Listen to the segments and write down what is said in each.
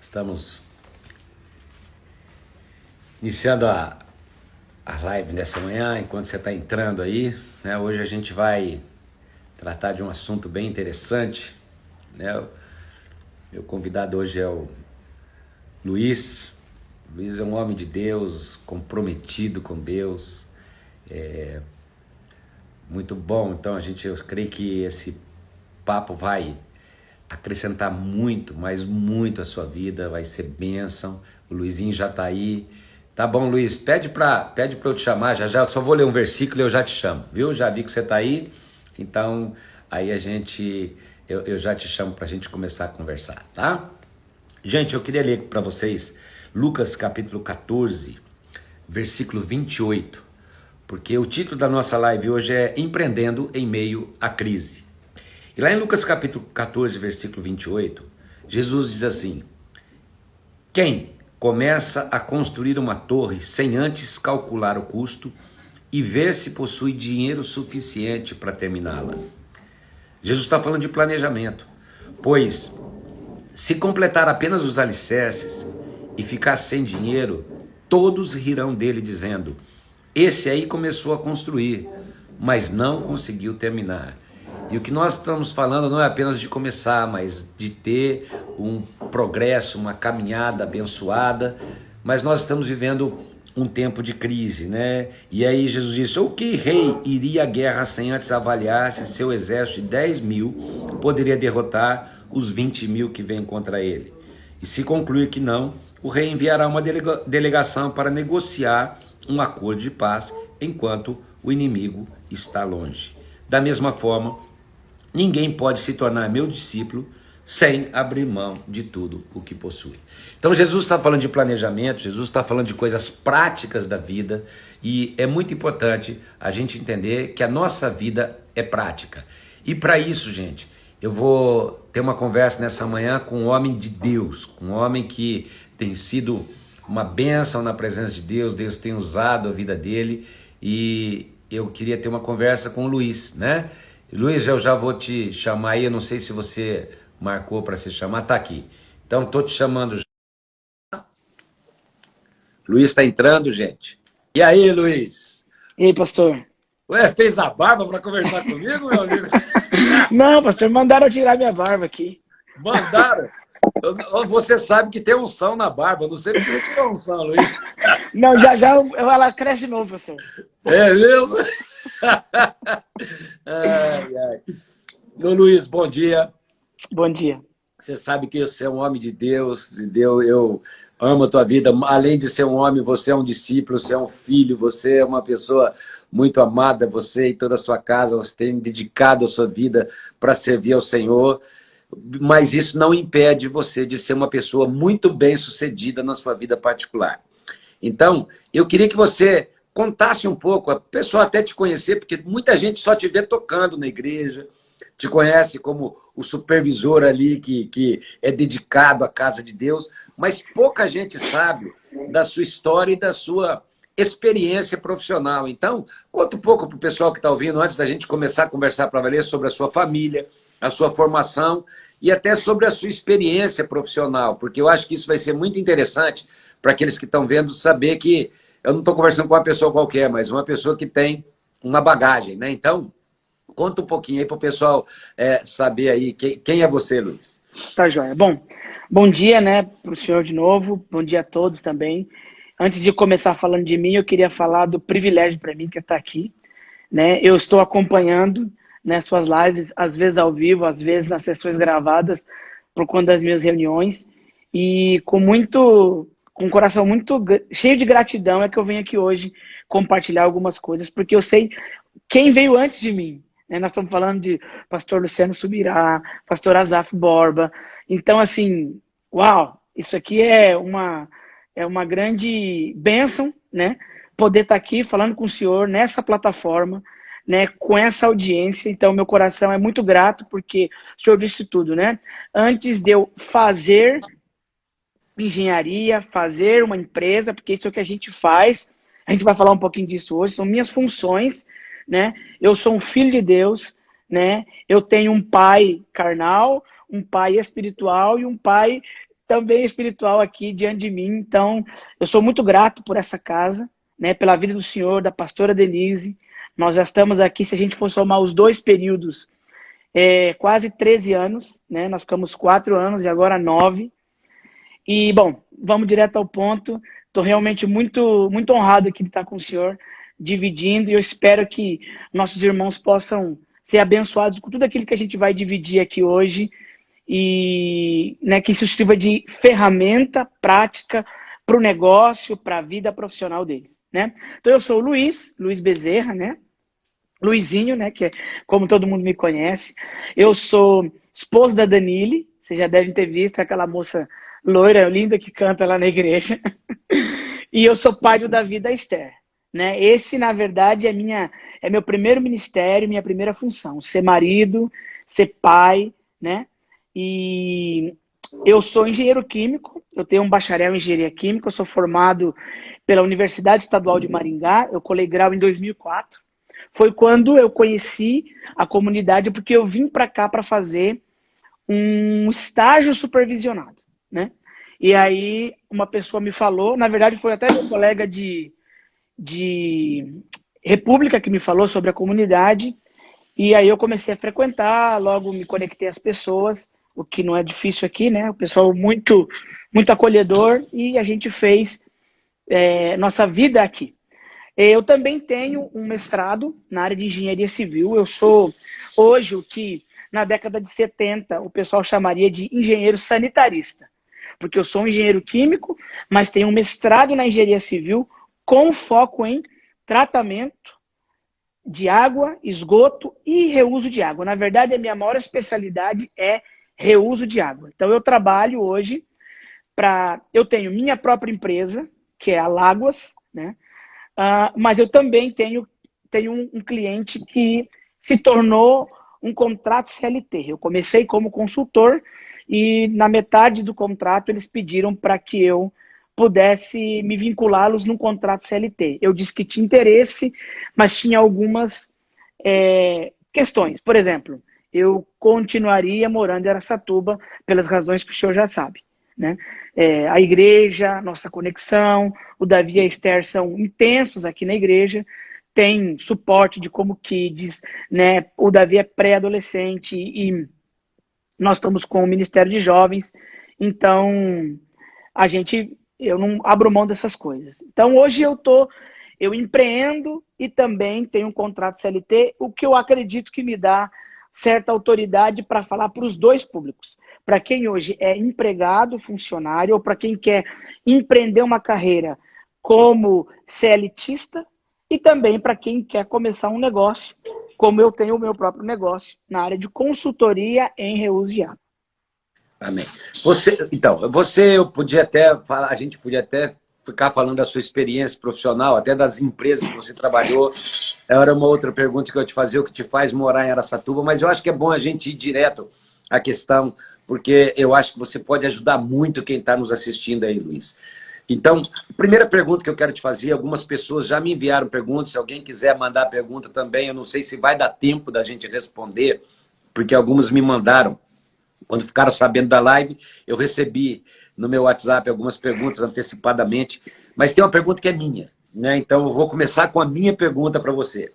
Estamos iniciando a live dessa manhã, enquanto você está entrando aí, né? Hoje a gente vai tratar de um assunto bem interessante, né? Meu convidado hoje é o Luiz. Luiz é um homem de Deus, comprometido com Deus, muito bom. Então eu creio que esse papo vai acrescentar muito, mas muito a sua vida, vai ser bênção. O Luizinho já está aí. Tá bom, Luiz, pede para eu te chamar, já eu só vou ler um versículo e eu já te chamo, viu? Já vi que você está aí, então aí eu já te chamo para a gente começar a conversar, tá? Gente, eu queria ler para vocês Lucas capítulo 14, versículo 28, porque o título da nossa live hoje é Empreendendo em Meio à Crise. E lá em Lucas capítulo 14, versículo 28, Jesus diz assim: quem começa a construir uma torre sem antes calcular o custo e ver se possui dinheiro suficiente para terminá-la? Jesus está falando de planejamento, pois se completar apenas os alicerces e ficar sem dinheiro, todos rirão dele dizendo: esse aí começou a construir, mas não conseguiu terminar. E o que nós estamos falando não é apenas de começar, mas de ter um progresso, uma caminhada abençoada, mas nós estamos vivendo um tempo de crise, né? E aí Jesus disse: o que rei iria à guerra sem antes avaliar se seu exército de 10.000 poderia derrotar os 20.000 que vêm contra ele? E se concluir que não, o rei enviará uma delegação para negociar um acordo de paz enquanto o inimigo está longe. Da mesma forma, ninguém pode se tornar meu discípulo sem abrir mão de tudo o que possui. Então Jesus está falando de planejamento, Jesus está falando de coisas práticas da vida, e é muito importante a gente entender que a nossa vida é prática. E para isso, gente, eu vou ter uma conversa nessa manhã com um homem de Deus, um homem que tem sido uma bênção na presença de Deus, Deus tem usado a vida dele, e eu queria ter uma conversa com o Luiz, né? Luiz, eu já vou te chamar aí, eu não sei se você marcou para se chamar, tá aqui. Então tô te chamando já. Luiz está entrando, gente. E aí, Luiz? E aí, pastor? Ué, fez a barba para conversar comigo, meu amigo? Não, pastor, mandaram eu tirar minha barba aqui. Mandaram? Você sabe que tem unção na barba, não sei porque você tirou unção, Luiz. Não, já ela cresce de novo, pastor. É mesmo? Ai, ai. Ô, Luiz, bom dia. Bom dia. Você sabe que você é um homem de Deus, eu amo a tua vida. Além de ser um homem, você é um discípulo, você é um filho, você é uma pessoa muito amada, você e toda a sua casa, você tem dedicado a sua vida para servir ao Senhor, mas isso não impede você de ser uma pessoa muito bem-sucedida na sua vida particular. Então, eu queria que você contasse um pouco, a pessoa até te conhecer, porque muita gente só te vê tocando na igreja, te conhece como o supervisor ali que é dedicado à casa de Deus, mas pouca gente sabe da sua história e da sua experiência profissional. Então, conta um pouco para o pessoal que está ouvindo, antes da gente começar a conversar para valer, sobre a sua família, a sua formação e até sobre a sua experiência profissional, porque eu acho que isso vai ser muito interessante para aqueles que estão vendo saber que eu não estou conversando com uma pessoa qualquer, mas uma pessoa que tem uma bagagem, né? Então, conta um pouquinho aí para o pessoal saber aí quem é você, Luiz. Tá, joia. Bom dia, né, para o senhor de novo. Bom dia a todos também. Antes de começar falando de mim, eu queria falar do privilégio para mim que é estar aqui, né? Eu estou acompanhando, né, suas lives, às vezes ao vivo, às vezes nas sessões gravadas, por conta das minhas reuniões, e com um coração muito cheio de gratidão é que eu venho aqui hoje compartilhar algumas coisas, porque eu sei quem veio antes de mim. Nós estamos falando de pastor Luciano Subirá, pastor Azaf Borba. Então, assim, uau, isso aqui é uma grande bênção, né? Poder estar aqui falando com o senhor nessa plataforma, né? Com essa audiência. Então, meu coração é muito grato, porque o senhor disse tudo, né? Antes de eu fazer engenharia, fazer uma empresa, porque isso é o que a gente faz, a gente vai falar um pouquinho disso hoje, são minhas funções, né? Eu sou um filho de Deus, né? Eu tenho um pai carnal, um pai espiritual e um pai também espiritual aqui diante de mim. Então, eu sou muito grato por essa casa, né, pela vida do senhor, da pastora Denise. Nós já estamos aqui, se a gente for somar os 2 períodos, quase 13 anos, né? Nós ficamos 4 anos e agora 9. E, bom, vamos direto ao ponto. Estou realmente muito, muito honrado aqui de estar com o senhor, dividindo, e eu espero que nossos irmãos possam ser abençoados com tudo aquilo que a gente vai dividir aqui hoje, e, né, que isso sirva de ferramenta prática para o negócio, para a vida profissional deles, né? Então eu sou o Luiz Bezerra, né? Luizinho, né, que é como todo mundo me conhece. Eu sou esposo da Danile, vocês já devem ter visto aquela moça loira, linda, que canta lá na igreja. E eu sou pai do Davi e da Esther, né? Esse, na verdade, é meu primeiro ministério, minha primeira função, ser marido, ser pai, né? E eu sou engenheiro químico, eu tenho um bacharel em engenharia química, eu sou formado pela Universidade Estadual de Maringá, eu colei grau em 2004. Foi quando eu conheci a comunidade, porque eu vim para cá para fazer um estágio supervisionado, né? E aí uma pessoa me falou, na verdade foi até meu colega de República que me falou sobre a comunidade, e aí eu comecei a frequentar, logo me conectei às pessoas, o que não é difícil aqui, né? O pessoal muito, muito acolhedor, e a gente fez nossa vida aqui. Eu também tenho um mestrado na área de engenharia civil. Eu sou hoje o que na década de 70 o pessoal chamaria de engenheiro sanitarista, porque eu sou um engenheiro químico, mas tenho um mestrado na engenharia civil com foco em tratamento de água, esgoto e reuso de água. Na verdade, a minha maior especialidade é reuso de água. Então eu trabalho hoje eu tenho minha própria empresa, que é a Láguas, né? Mas eu também tenho um cliente que se tornou um contrato CLT. Eu comecei como consultor e na metade do contrato eles pediram para que eu pudesse me vinculá-los num contrato CLT. Eu disse que tinha interesse, mas tinha algumas questões. Por exemplo, eu continuaria morando em Araçatuba pelas razões que o senhor já sabe, né? A igreja, nossa conexão, o Davi e a Esther são intensos aqui na igreja, tem suporte de como kids, né? O Davi é pré-adolescente e nós estamos com o Ministério de Jovens, então eu não abro mão dessas coisas. Então hoje eu empreendo e também tenho um contrato CLT, o que eu acredito que me dá certa autoridade para falar para os 2 públicos. Para quem hoje é empregado, funcionário, ou para quem quer empreender uma carreira como CLTista, e também para quem quer começar um negócio, como eu tenho o meu próprio negócio, na área de consultoria em reuso de água. Amém. Eu podia até falar, a gente podia até ficar falando da sua experiência profissional, até das empresas que você trabalhou. Era uma outra pergunta que eu te fazia, o que te faz morar em Araçatuba, mas eu acho que é bom a gente ir direto à questão, porque eu acho que você pode ajudar muito quem está nos assistindo aí, Luiz. Então, a primeira pergunta que eu quero te fazer, algumas pessoas já me enviaram perguntas, se alguém quiser mandar pergunta também, eu não sei se vai dar tempo da gente responder, porque algumas me mandaram. Quando ficaram sabendo da live, eu recebi no meu WhatsApp algumas perguntas antecipadamente, mas tem uma pergunta que é minha, né? Então eu vou começar com a minha pergunta para você.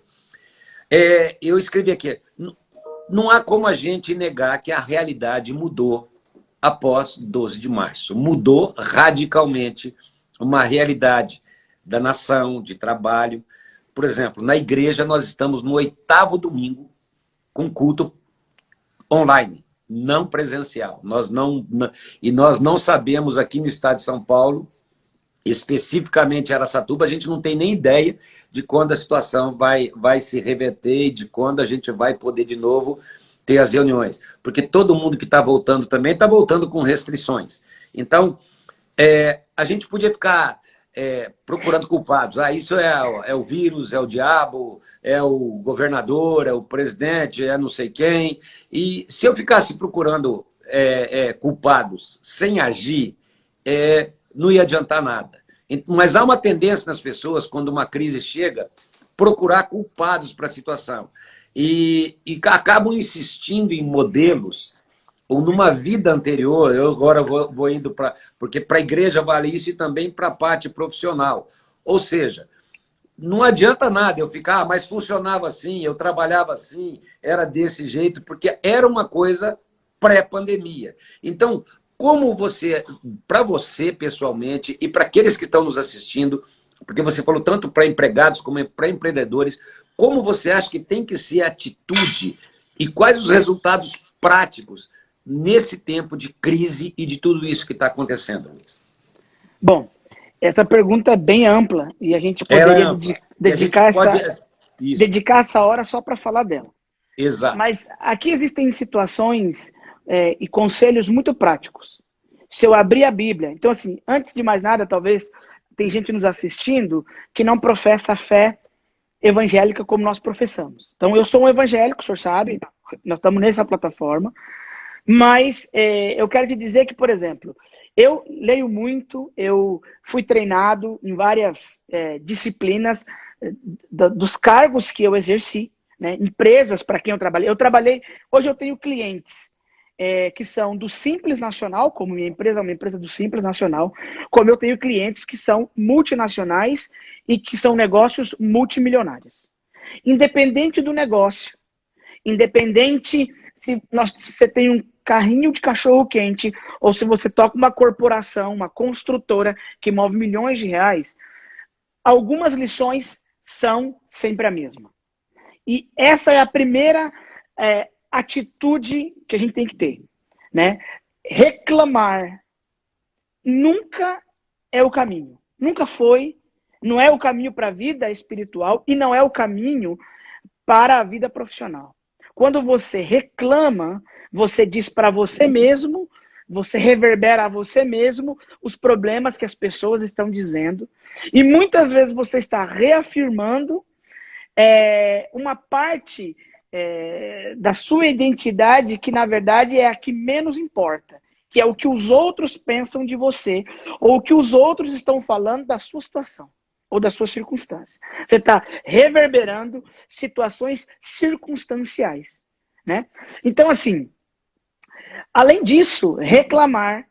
Eu escrevi aqui, não há como a gente negar que a realidade mudou após 12 de março. Mudou radicalmente uma realidade da nação, de trabalho. Por exemplo, na igreja nós estamos no 8º domingo com culto online, não presencial. Nós não sabemos aqui no estado de São Paulo, especificamente Araçatuba, a gente não tem nem ideia de quando a situação vai se reverter e de quando a gente vai poder de novo ter as reuniões. Porque todo mundo que está voltando também está voltando com restrições. Então, a gente podia ficar procurando culpados. Isso é o vírus, é o diabo, é o governador, é o presidente, é não sei quem. E se eu ficasse procurando culpados sem agir, não ia adiantar nada. Mas há uma tendência nas pessoas, quando uma crise chega, procurar culpados para a situação. E acabam insistindo em modelos ou numa vida anterior, eu agora vou indo para... Porque para a igreja vale isso e também para a parte profissional. Ou seja, não adianta nada eu ficar, mas funcionava assim, eu trabalhava assim, era desse jeito, porque era uma coisa pré-pandemia. Então, como você, para você pessoalmente e para aqueles que estão nos assistindo, porque você falou tanto para empregados como para empreendedores, como você acha que tem que ser a atitude e quais os resultados práticos nesse tempo de crise e de tudo isso que está acontecendo, Luiz? Bom, essa pergunta é bem ampla e a gente Ela é poderia ampla. E a gente pode... Isso, dedicar essa hora só para falar dela. exato. Mas aqui existem situações e conselhos muito práticos. Se eu abrir a Bíblia, então assim, antes de mais nada, talvez tem gente nos assistindo que não professa a fé evangélica como nós professamos. Então eu sou um evangélico, o senhor sabe, nós estamos nessa plataforma, mas eu quero te dizer que, por exemplo, eu leio muito, eu fui treinado em várias disciplinas dos cargos que eu exerci, né? Empresas para quem eu trabalhei. Hoje eu tenho clientes que são do Simples Nacional, como minha empresa é uma empresa do Simples Nacional, como eu tenho clientes que são multinacionais e que são negócios multimilionários. Independente do negócio, independente se você tem um carrinho de cachorro-quente ou se você toca uma corporação, uma construtora que move milhões de reais, algumas lições são sempre a mesma. E essa é a primeira atitude que a gente tem que ter, né? Reclamar nunca é o caminho. Nunca foi, não é o caminho para a vida espiritual e não é o caminho para a vida profissional. Quando você reclama, você diz para você mesmo, você reverbera a você mesmo os problemas que as pessoas estão dizendo. E muitas vezes você está reafirmando uma parte da sua identidade que, na verdade, é a que menos importa, que é o que os outros pensam de você, ou o que os outros estão falando da sua situação ou da sua circunstância. Você está reverberando situações circunstanciais, né? Então, assim, além disso, reclamar,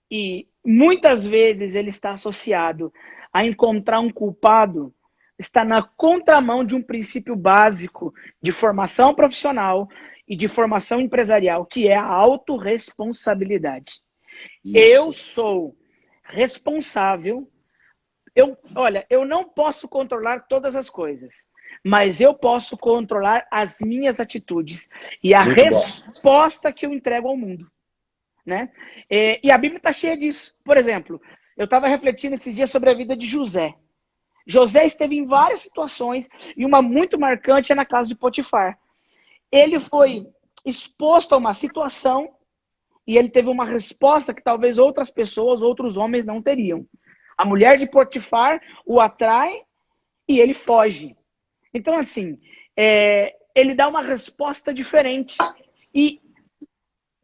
e muitas vezes ele está associado a encontrar um culpado, está na contramão de um princípio básico de formação profissional e de formação empresarial, que é a autorresponsabilidade. Eu sou responsável. Olha, eu não posso controlar todas as coisas, mas eu posso controlar as minhas atitudes e a resposta que eu entrego ao mundo, né? E a Bíblia está cheia disso. Por exemplo, eu estava refletindo esses dias sobre a vida de José. José esteve em várias situações e uma muito marcante é na casa de Potifar. Ele foi exposto a uma situação e ele teve uma resposta que talvez outras pessoas, outros homens não teriam. A mulher de Potifar o atrai e ele foge. Então, assim, ele dá uma resposta diferente. E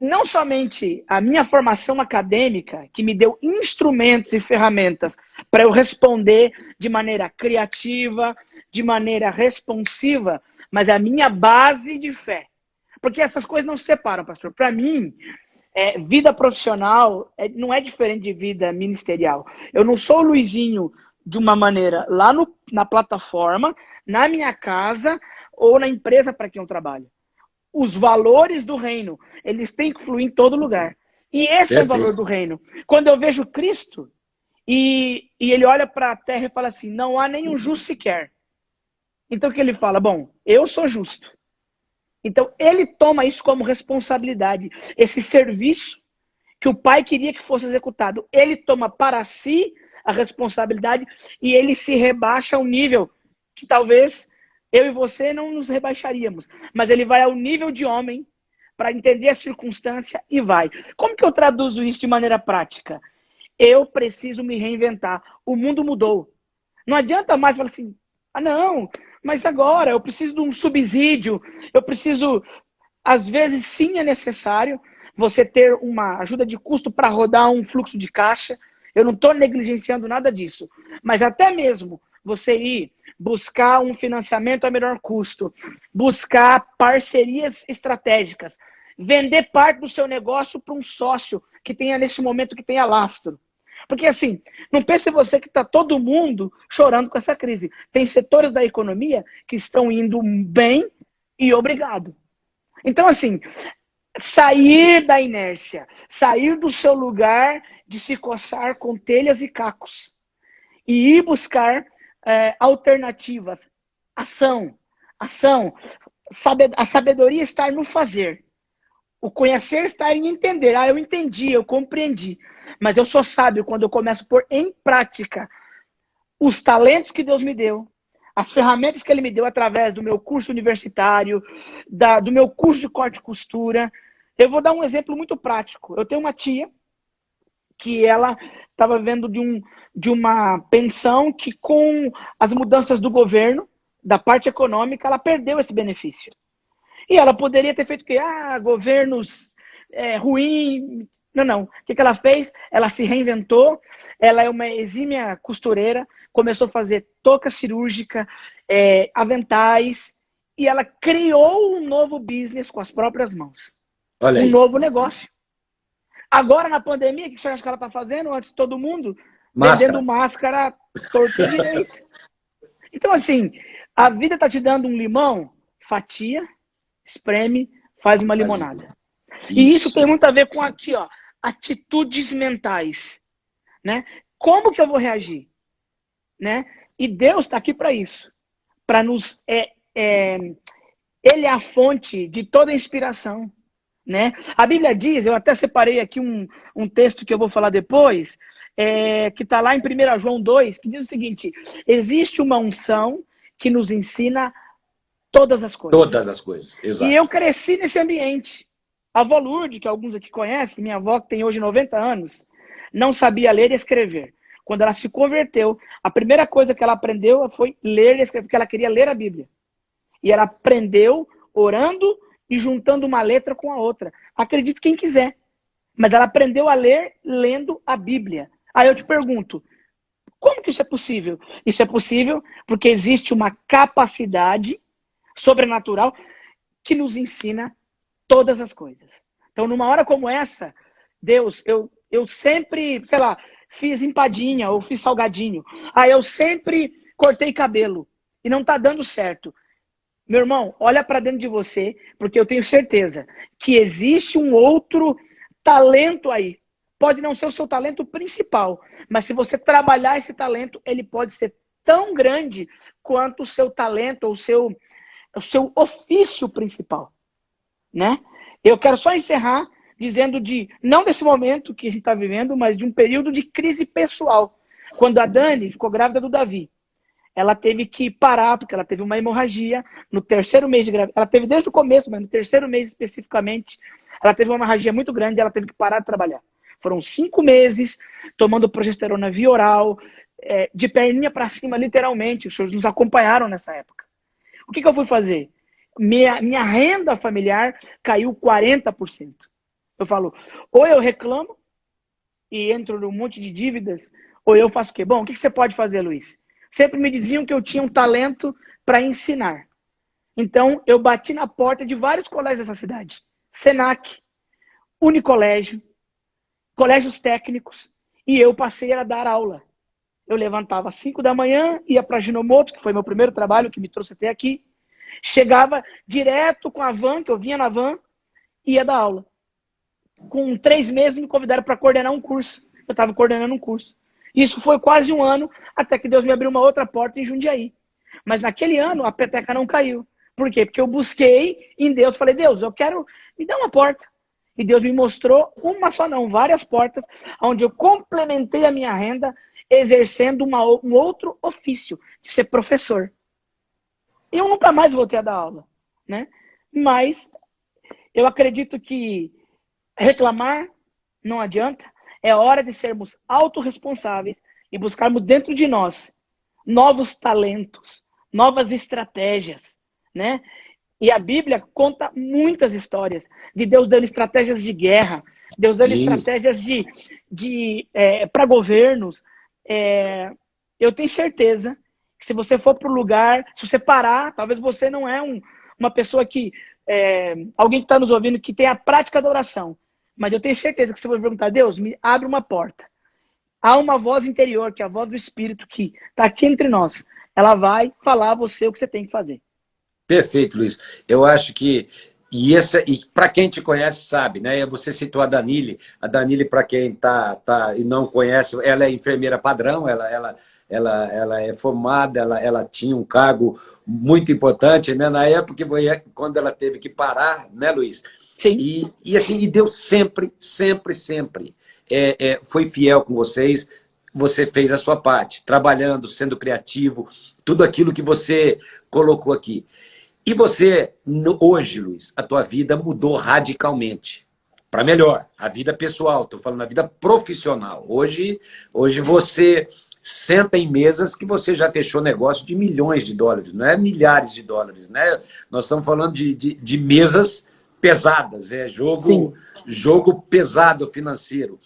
não somente a minha formação acadêmica, que me deu instrumentos e ferramentas para eu responder de maneira criativa, de maneira responsiva, mas a minha base de fé. Porque essas coisas não se separam, pastor. Para mim, vida profissional não é diferente de vida ministerial. Eu não sou o Luizinho de uma maneira lá na plataforma, na minha casa ou na empresa para quem eu trabalho. Os valores do reino, eles têm que fluir em todo lugar. E esse é o valor do reino. Quando eu vejo Cristo e ele olha para a terra e fala assim, não há nenhum justo sequer. Então o que ele fala? Bom, eu sou justo. Então, ele toma isso como responsabilidade. Esse serviço que o pai queria que fosse executado, ele toma para si a responsabilidade e ele se rebaixa ao nível que talvez eu e você não nos rebaixaríamos. Mas ele vai ao nível de homem para entender a circunstância e vai. Como que eu traduzo isso de maneira prática? Eu preciso me reinventar. O mundo mudou. Não adianta mais falar assim, não, mas agora eu preciso de um subsídio, eu preciso, às vezes sim é necessário você ter uma ajuda de custo para rodar um fluxo de caixa, eu não estou negligenciando nada disso, mas até mesmo você ir buscar um financiamento a menor custo, buscar parcerias estratégicas, vender parte do seu negócio para um sócio que tenha, nesse momento, que tenha lastro. Porque assim, não pense você que está todo mundo chorando com essa crise. Tem setores da economia que estão indo bem e obrigado. Então assim, sair da inércia, sair do seu lugar de se coçar com telhas e cacos e ir buscar alternativas. Ação. A sabedoria está no fazer. O conhecer está em entender. Eu entendi, eu compreendi. Mas eu só sábio quando eu começo a pôr em prática os talentos que Deus me deu, as ferramentas que Ele me deu através do meu curso universitário, do meu curso de corte e costura. Eu vou dar um exemplo muito prático. Eu tenho uma tia que ela estava vendo de uma pensão que, com as mudanças do governo, da parte econômica, ela perdeu esse benefício. E ela poderia ter feito o quê? Governos ruim. Não. O que ela fez? Ela se reinventou. Ela é uma exímia costureira. Começou a fazer touca cirúrgica, aventais. E ela criou um novo business com as próprias mãos. Olha aí. Um novo negócio. Agora, na pandemia, o que você acha que ela está fazendo? Antes de todo mundo, vendendo máscara torto e direito. Então, assim, a vida está te dando um limão, fatia, espreme, faz uma limonada. E isso tem muito a ver com aqui, ó, atitudes mentais, né? Como que eu vou reagir, né? E Deus está aqui para isso, para nos Ele é a fonte de toda inspiração, né? A Bíblia diz, eu até separei aqui um texto que eu vou falar depois, que está lá em 1 João 2, que diz o seguinte: existe uma unção que nos ensina todas as coisas. Todas as coisas, exato. E eu cresci nesse ambiente. A avó Lourdes, que alguns aqui conhecem, minha avó que tem hoje 90 anos, não sabia ler e escrever. Quando ela se converteu, a primeira coisa que ela aprendeu foi ler e escrever, porque ela queria ler a Bíblia. E ela aprendeu orando e juntando uma letra com a outra. Acredite quem quiser. Mas ela aprendeu a ler lendo a Bíblia. Aí eu te pergunto, como que isso é possível? Isso é possível porque existe uma capacidade sobrenatural que nos ensina todas as coisas. Então, numa hora como essa, Deus, eu sempre, sei lá, fiz empadinha ou fiz salgadinho. Aí eu sempre cortei cabelo e não tá dando certo. Meu irmão, olha para dentro de você, porque eu tenho certeza que existe um outro talento aí. Pode não ser o seu talento principal, mas se você trabalhar esse talento, ele pode ser tão grande quanto o seu talento ou o seu ofício principal, né? Eu quero só encerrar dizendo não desse momento que a gente está vivendo, mas de um período de crise pessoal. Quando a Dani ficou grávida do Davi, ela teve que parar, porque ela teve uma hemorragia no 3º mês de gravidez. Ela teve desde o começo, mas no 3º mês especificamente, ela teve uma hemorragia muito grande e ela teve que parar de trabalhar. Foram 5 meses tomando progesterona via oral, de perninha para cima, literalmente. Os senhores nos acompanharam nessa época. O que eu fui fazer? Minha renda familiar caiu 40%. Eu falo, ou eu reclamo e entro num monte de dívidas, ou eu faço o quê? Bom, o que você pode fazer, Luiz? Sempre me diziam que eu tinha um talento para ensinar. Então, eu bati na porta de vários colégios dessa cidade. Senac, Unicolégio, colégios técnicos, e eu passei a dar aula. Eu levantava às 5 da manhã, ia para Ginomoto, que foi meu primeiro trabalho, que me trouxe até aqui. Chegava direto com a van, que eu vinha na van, e ia dar aula. Com 3 meses, me convidaram para coordenar um curso. Eu estava coordenando um curso. Isso foi quase um ano, até que Deus me abriu uma outra porta em Jundiaí. Mas naquele ano, a peteca não caiu. Por quê? Porque eu busquei em Deus, falei, Deus, eu quero, me dá uma porta. E Deus me mostrou, uma só não, várias portas, onde eu complementei a minha renda, exercendo um outro ofício, de ser professor. Eu nunca mais voltei a dar aula, né? Mas eu acredito que reclamar não adianta. É hora de sermos autorresponsáveis e buscarmos dentro de nós novos talentos, novas estratégias, né? E a Bíblia conta muitas histórias de Deus dando estratégias de guerra, Deus dando estratégias para governos. Eu tenho certeza que se você for para o lugar, se você parar, talvez você não é uma pessoa que alguém que está nos ouvindo que tem a prática da oração, mas eu tenho certeza que você vai perguntar, Deus, me abre uma porta. Há uma voz interior, que é a voz do Espírito, que está aqui entre nós. Ela vai falar a você o que você tem que fazer. Perfeito, Luiz. Eu acho que e para quem te conhece sabe, né? Você citou a Danile. A Danile, para quem tá e não conhece, ela é enfermeira padrão. Ela é formada. Ela tinha um cargo muito importante, né? Na época quando ela teve que parar, né, Luiz? Sim. E Deus sempre foi fiel com vocês. Você fez a sua parte, trabalhando, sendo criativo, tudo aquilo que você colocou aqui. E você, hoje, Luiz, a tua vida mudou radicalmente. Para melhor, a vida pessoal, estou falando a vida profissional. Hoje você senta em mesas que você já fechou negócio de milhões de dólares, não é milhares de dólares, né? Nós estamos falando de mesas pesadas, jogo pesado financeiro.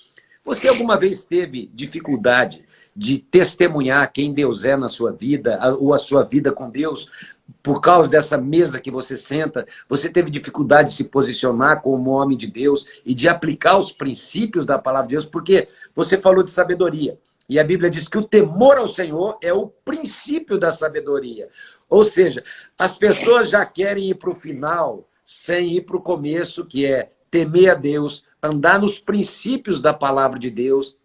Você alguma vez teve dificuldade de testemunhar quem Deus é na sua vida, ou a sua vida com Deus, por causa dessa mesa que você senta? Você teve dificuldade de se posicionar como homem de Deus e de aplicar os princípios da palavra de Deus? Porque você falou de sabedoria. E a Bíblia diz que o temor ao Senhor é o princípio da sabedoria. Ou seja, as pessoas já querem ir para o final sem ir para o começo, que é temer a Deus, andar nos princípios da palavra de Deus,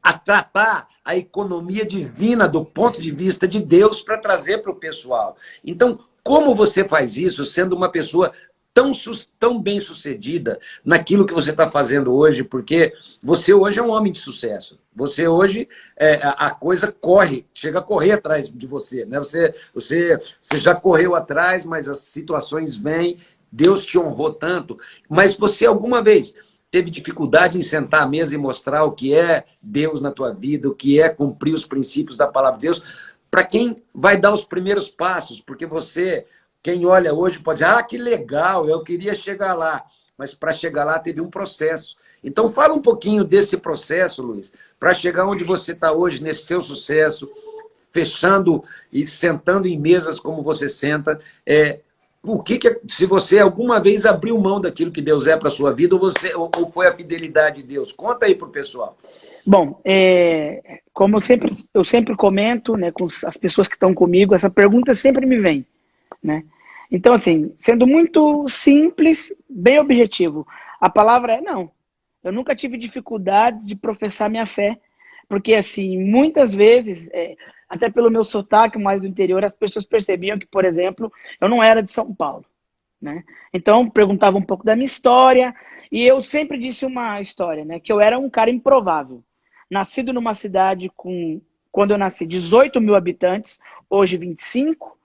a tratar a economia divina do ponto de vista de Deus para trazer para o pessoal. Então, como você faz isso sendo uma pessoa tão bem sucedida naquilo que você está fazendo hoje? Porque você hoje é um homem de sucesso. Você hoje, a coisa chega a correr atrás de você, né? Você já correu atrás, mas as situações vêm, Deus te honrou tanto. Mas você alguma vez teve dificuldade em sentar à mesa e mostrar o que é Deus na tua vida, o que é cumprir os princípios da palavra de Deus, para quem vai dar os primeiros passos? Porque quem olha hoje pode dizer, que legal, eu queria chegar lá. Mas para chegar lá teve um processo. Então fala um pouquinho desse processo, Luiz, para chegar onde você está hoje, nesse seu sucesso, fechando e sentando em mesas como você senta. Se você alguma vez abriu mão daquilo que Deus é para a sua vida, ou foi a fidelidade de Deus? Conta aí para o pessoal. Bom, como eu sempre comento, né, com as pessoas que estão comigo, essa pergunta sempre me vem, né? Então, assim, sendo muito simples, bem objetivo, a palavra é não. Eu nunca tive dificuldade de professar minha fé, porque, assim, muitas vezes, até pelo meu sotaque mais do interior, as pessoas percebiam que, por exemplo, eu não era de São Paulo, né? Então, perguntava um pouco da minha história, e eu sempre disse uma história, né, que eu era um cara improvável. Nascido numa cidade quando eu nasci, 18 mil habitantes, hoje 25.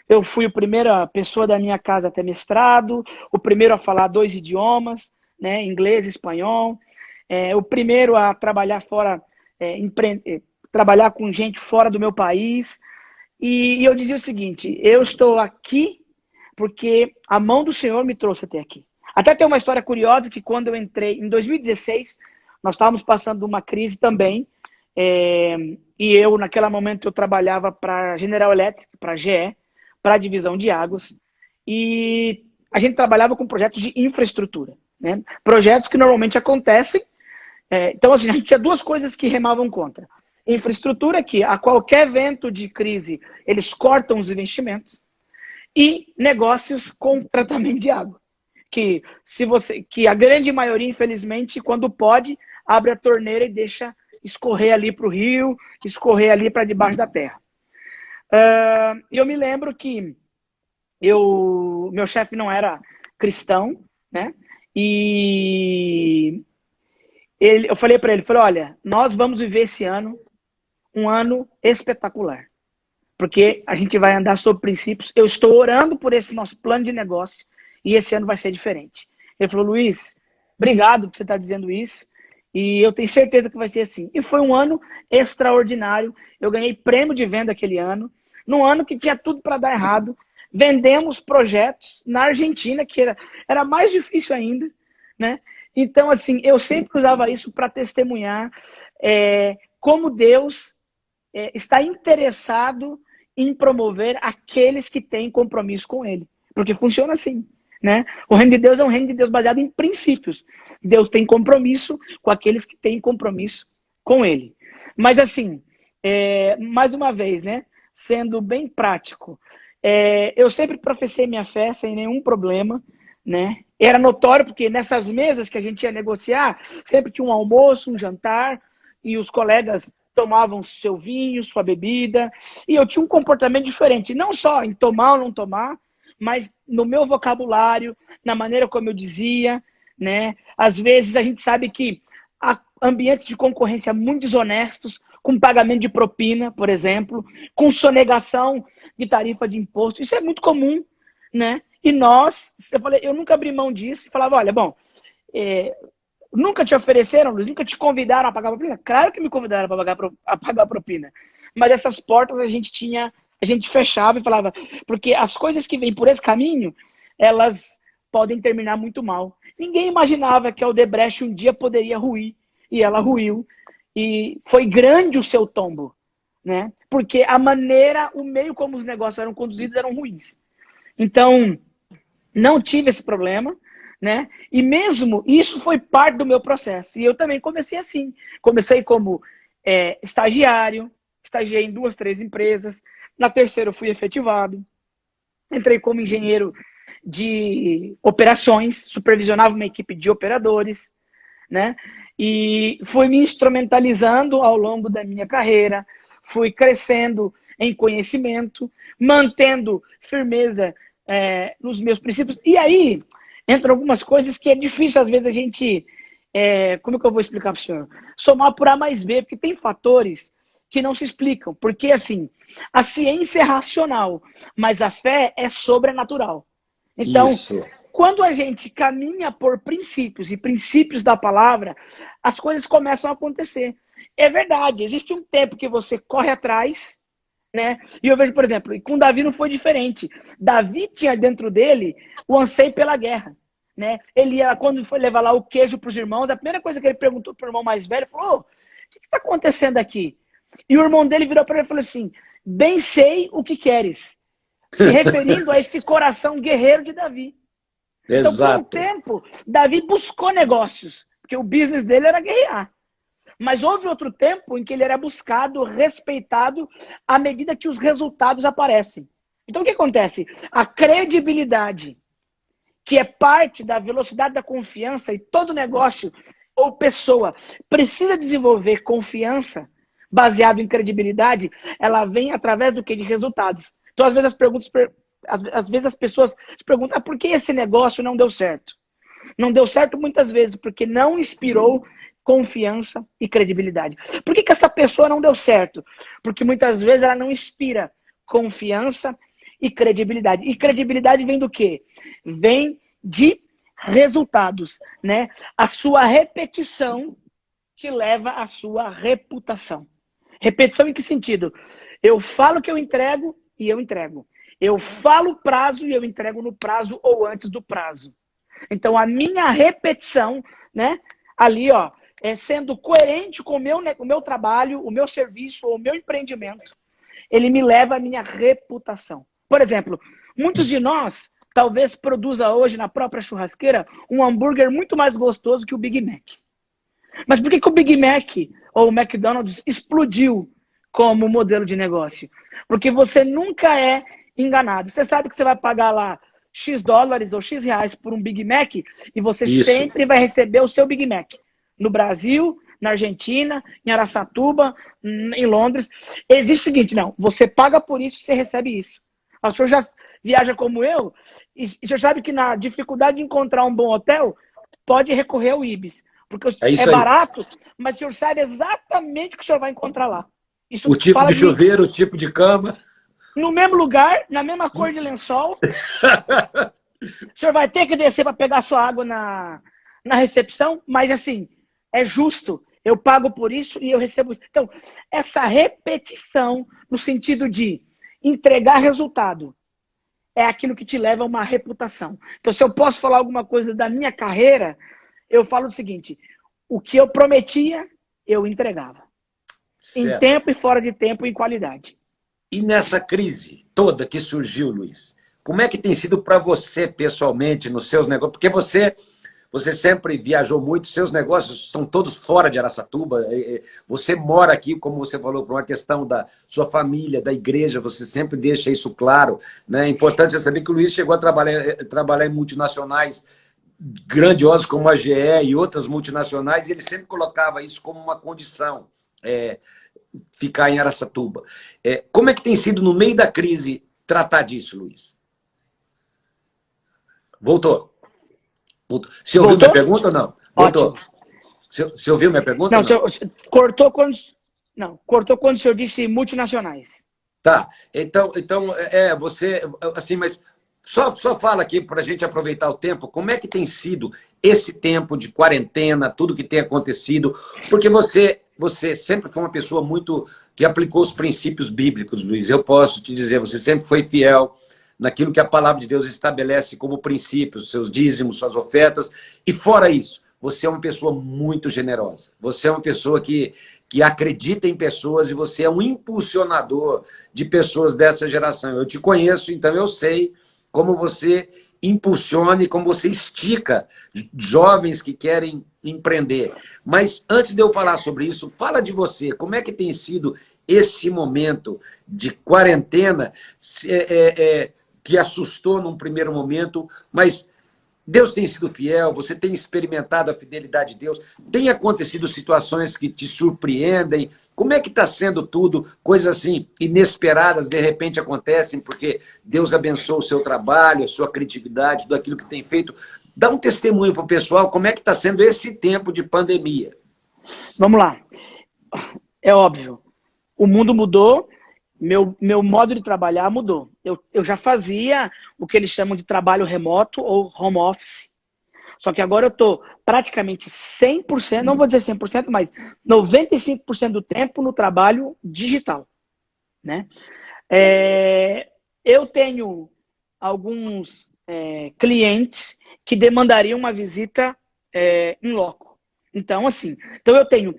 Eu fui a primeira pessoa da minha casa a ter mestrado, o primeiro a falar 2 idiomas, né, inglês e espanhol, o primeiro a trabalhar fora, trabalhar com gente fora do meu país. E eu dizia o seguinte, eu estou aqui porque a mão do Senhor me trouxe até aqui. Até tem uma história curiosa que quando eu entrei, em 2016, nós estávamos passando uma crise também, e eu, naquele momento, eu trabalhava para a General Electric, para a GE, para a divisão de águas, e a gente trabalhava com projetos de infraestrutura, né? Projetos que normalmente acontecem. Então, assim, a gente tinha duas coisas que remavam contra. Infraestrutura, que a qualquer evento de crise, eles cortam os investimentos, e negócios com tratamento de água. Que a grande maioria, infelizmente, quando pode, abre a torneira e deixa escorrer ali para o rio, escorrer ali para debaixo da terra. Eu me lembro que meu chefe não era cristão, né? E eu falei para ele, olha, nós vamos viver esse ano um ano espetacular, porque a gente vai andar sobre princípios. Eu estou orando por esse nosso plano de negócio e esse ano vai ser diferente. Ele falou, Luiz, obrigado por você estar dizendo isso, e eu tenho certeza que vai ser assim. E foi um ano extraordinário. Eu ganhei prêmio de venda aquele ano, num ano que tinha tudo para dar errado. Vendemos projetos na Argentina, que era mais difícil ainda, né? Então, assim, eu sempre usava isso para testemunhar como Deus está interessado em promover aqueles que têm compromisso com Ele. Porque funciona assim, né? O reino de Deus é um reino de Deus baseado em princípios. Deus tem compromisso com aqueles que têm compromisso com Ele. Mas assim, mais uma vez, né? Sendo bem prático, eu sempre professei minha fé sem nenhum problema, né? Era notório porque nessas mesas que a gente ia negociar, sempre tinha um almoço, um jantar, e os colegas tomavam seu vinho, sua bebida, e eu tinha um comportamento diferente, não só em tomar ou não tomar, mas no meu vocabulário, na maneira como eu dizia, né? Às vezes a gente sabe que há ambientes de concorrência muito desonestos, com pagamento de propina, por exemplo, com sonegação de tarifa de imposto. Isso é muito comum, né? E eu nunca abri mão disso e falava, olha, bom, nunca te ofereceram, Luiz, nunca te convidaram a pagar propina? Claro que me convidaram a pagar propina. Mas essas portas a gente fechava e falava, porque as coisas que vêm por esse caminho, elas podem terminar muito mal. Ninguém imaginava que a Odebrecht um dia poderia ruir, e ela ruiu, e foi grande o seu tombo, né? Porque a maneira, o meio como os negócios eram conduzidos eram ruins. Então, não tive esse problema, né? E mesmo isso foi parte do meu processo. E eu também comecei assim. Comecei como estagiário, estagiei em 2, 3 empresas. Na terceira eu fui efetivado. Entrei como engenheiro de operações, supervisionava uma equipe de operadores, né? E fui me instrumentalizando ao longo da minha carreira, fui crescendo em conhecimento, mantendo firmeza nos meus princípios. E aí entram algumas coisas que é difícil, às vezes, a gente... como que eu vou explicar para o senhor? Somar por A mais B, porque tem fatores que não se explicam. Porque, assim, a ciência é racional, mas a fé é sobrenatural. Então, quando a gente caminha por princípios e princípios da palavra, as coisas começam a acontecer. É verdade, existe um tempo que você corre atrás, né? E eu vejo, por exemplo, e com Davi não foi diferente. Davi tinha dentro dele o anseio pela guerra, né? Ele ia, quando foi levar lá o queijo para os irmãos, a primeira coisa que ele perguntou para o irmão mais velho, falou, o que está acontecendo aqui? E o irmão dele virou para ele e falou assim, bem sei o que queres. Se referindo a esse coração guerreiro de Davi. Então, por um tempo, Davi buscou negócios, porque o business dele era guerrear. Mas houve outro tempo em que ele era buscado, respeitado, à medida que os resultados aparecem. Então, o que acontece? A credibilidade, que é parte da velocidade da confiança, e todo negócio ou pessoa precisa desenvolver confiança baseado em credibilidade, ela vem através do quê? De resultados. Então, às vezes as pessoas se perguntam por que esse negócio não deu certo? Não deu certo muitas vezes porque não inspirou confiança e credibilidade. Por que essa pessoa não deu certo? Porque muitas vezes ela não inspira confiança e credibilidade. E credibilidade vem do quê? Vem de resultados, né? A sua repetição te leva à sua reputação. Repetição em que sentido? Eu falo que eu entrego e eu entrego. Eu falo prazo e eu entrego no prazo ou antes do prazo. Então, a minha repetição, né, ali, ó, sendo coerente com o meu trabalho, o meu serviço ou o meu empreendimento, ele me leva à minha reputação. Por exemplo, muitos de nós talvez produza hoje na própria churrasqueira um hambúrguer muito mais gostoso que o Big Mac. Mas por que o Big Mac ou o McDonald's explodiu como modelo de negócio? Porque você nunca é enganado. Você sabe que você vai pagar lá X dólares ou X reais por um Big Mac e você sempre vai receber o seu Big Mac. No Brasil, na Argentina, em Araçatuba, em Londres. Existe o seguinte, não, você paga por isso e você recebe isso. O senhor já viaja como eu e o senhor sabe que na dificuldade de encontrar um bom hotel, pode recorrer ao Ibis. Porque é barato, mas o senhor sabe exatamente o que o senhor vai encontrar lá. Isso o tipo de chuveiro, o tipo de cama. No mesmo lugar, na mesma cor de lençol. O senhor vai ter que descer para pegar sua água na recepção, mas assim, é justo. Eu pago por isso e eu recebo isso. Então, essa repetição no sentido de entregar resultado é aquilo que te leva a uma reputação. Então, se eu posso falar alguma coisa da minha carreira, eu falo o seguinte, o que eu prometia, eu entregava. Certo. Em tempo e fora de tempo, em qualidade. E nessa crise toda que surgiu, Luiz, como é que tem sido para você pessoalmente nos seus negócios? Porque você sempre viajou muito, seus negócios são todos fora de Araçatuba. Você mora aqui, como você falou, por uma questão da sua família, da igreja, você sempre deixa isso claro, né? É importante você saber que o Luiz chegou a trabalhar em multinacionais grandiosas como a GE e outras multinacionais, e ele sempre colocava isso como uma condição, ficar em Araçatuba. Como é que tem sido, no meio da crise, tratar disso, Luiz? Voltou? Você ouviu minha pergunta ou não? Voltou. Ótimo. Você ouviu minha pergunta Não, ou não? cortou quando o senhor disse multinacionais. Tá. Então você, assim, mas só fala aqui para a gente aproveitar o tempo, como é que tem sido esse tempo de quarentena, tudo que tem acontecido, porque você sempre foi uma pessoa muito que aplicou os princípios bíblicos, Luiz. Eu posso te dizer, você sempre foi fiel naquilo que a palavra de Deus estabelece como princípios, seus dízimos, suas ofertas, e fora isso, você é uma pessoa muito generosa. Você é uma pessoa que acredita em pessoas e você é um impulsionador de pessoas dessa geração. Eu te conheço, então eu sei como você impulsiona e como você estica jovens que querem empreender. Mas antes de eu falar sobre isso, fala de você. Como é que tem sido esse momento de quarentena que assustou num primeiro momento, mas Deus tem sido fiel, você tem experimentado a fidelidade de Deus, tem acontecido situações que te surpreendem, como é que está sendo tudo? Coisas assim inesperadas de repente acontecem porque Deus abençoa o seu trabalho, a sua criatividade, tudo aquilo que tem feito. Dá um testemunho para o pessoal, como é que está sendo esse tempo de pandemia? Vamos lá. É óbvio, o mundo mudou, meu modo de trabalhar mudou. Eu já fazia o que eles chamam de trabalho remoto ou home office. Só que agora eu estou praticamente 100%, não vou dizer 100%, mas 95% do tempo no trabalho digital. Né? Eu tenho alguns clientes que demandariam uma visita em loco. Então, assim, eu tenho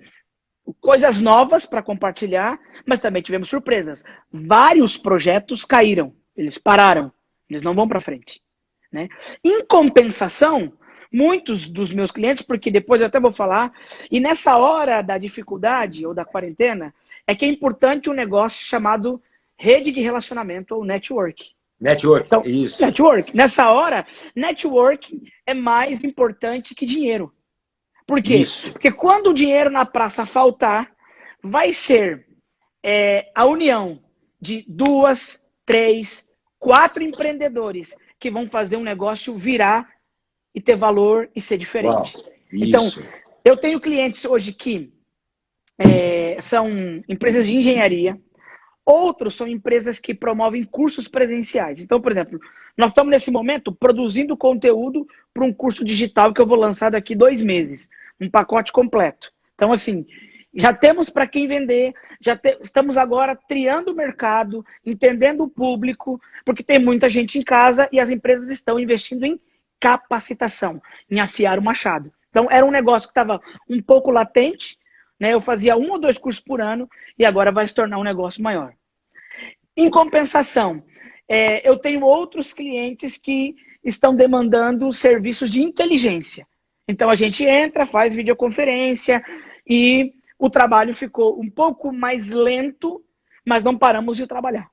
coisas novas para compartilhar, mas também tivemos surpresas. Vários projetos caíram, eles pararam, eles não vão para frente. Né? Em compensação, muitos dos meus clientes, porque depois eu até vou falar, e nessa hora da dificuldade ou da quarentena, é que é importante um negócio chamado rede de relacionamento ou network. Network, Então, isso. Network. Nessa hora, network é mais importante que dinheiro. Por quê? Isso. Porque quando o dinheiro na praça faltar, vai ser a união de 2, 3, 4 empreendedores que vão fazer um negócio virar e ter valor e ser diferente. Uau, então, eu tenho clientes hoje que são empresas de engenharia, outros são empresas que promovem cursos presenciais. Então, por exemplo, nós estamos nesse momento produzindo conteúdo para um curso digital que eu vou lançar daqui 2 meses, um pacote completo. Então, assim, já temos para quem vender, estamos agora triando o mercado, entendendo o público, porque tem muita gente em casa e as empresas estão investindo em capacitação, em afiar o machado. Então, era um negócio que estava um pouco latente, né? Eu fazia 1 ou 2 cursos por ano e agora vai se tornar um negócio maior. Em compensação, eu tenho outros clientes que estão demandando serviços de inteligência. Então, a gente entra, faz videoconferência e o trabalho ficou um pouco mais lento, mas não paramos de trabalhar.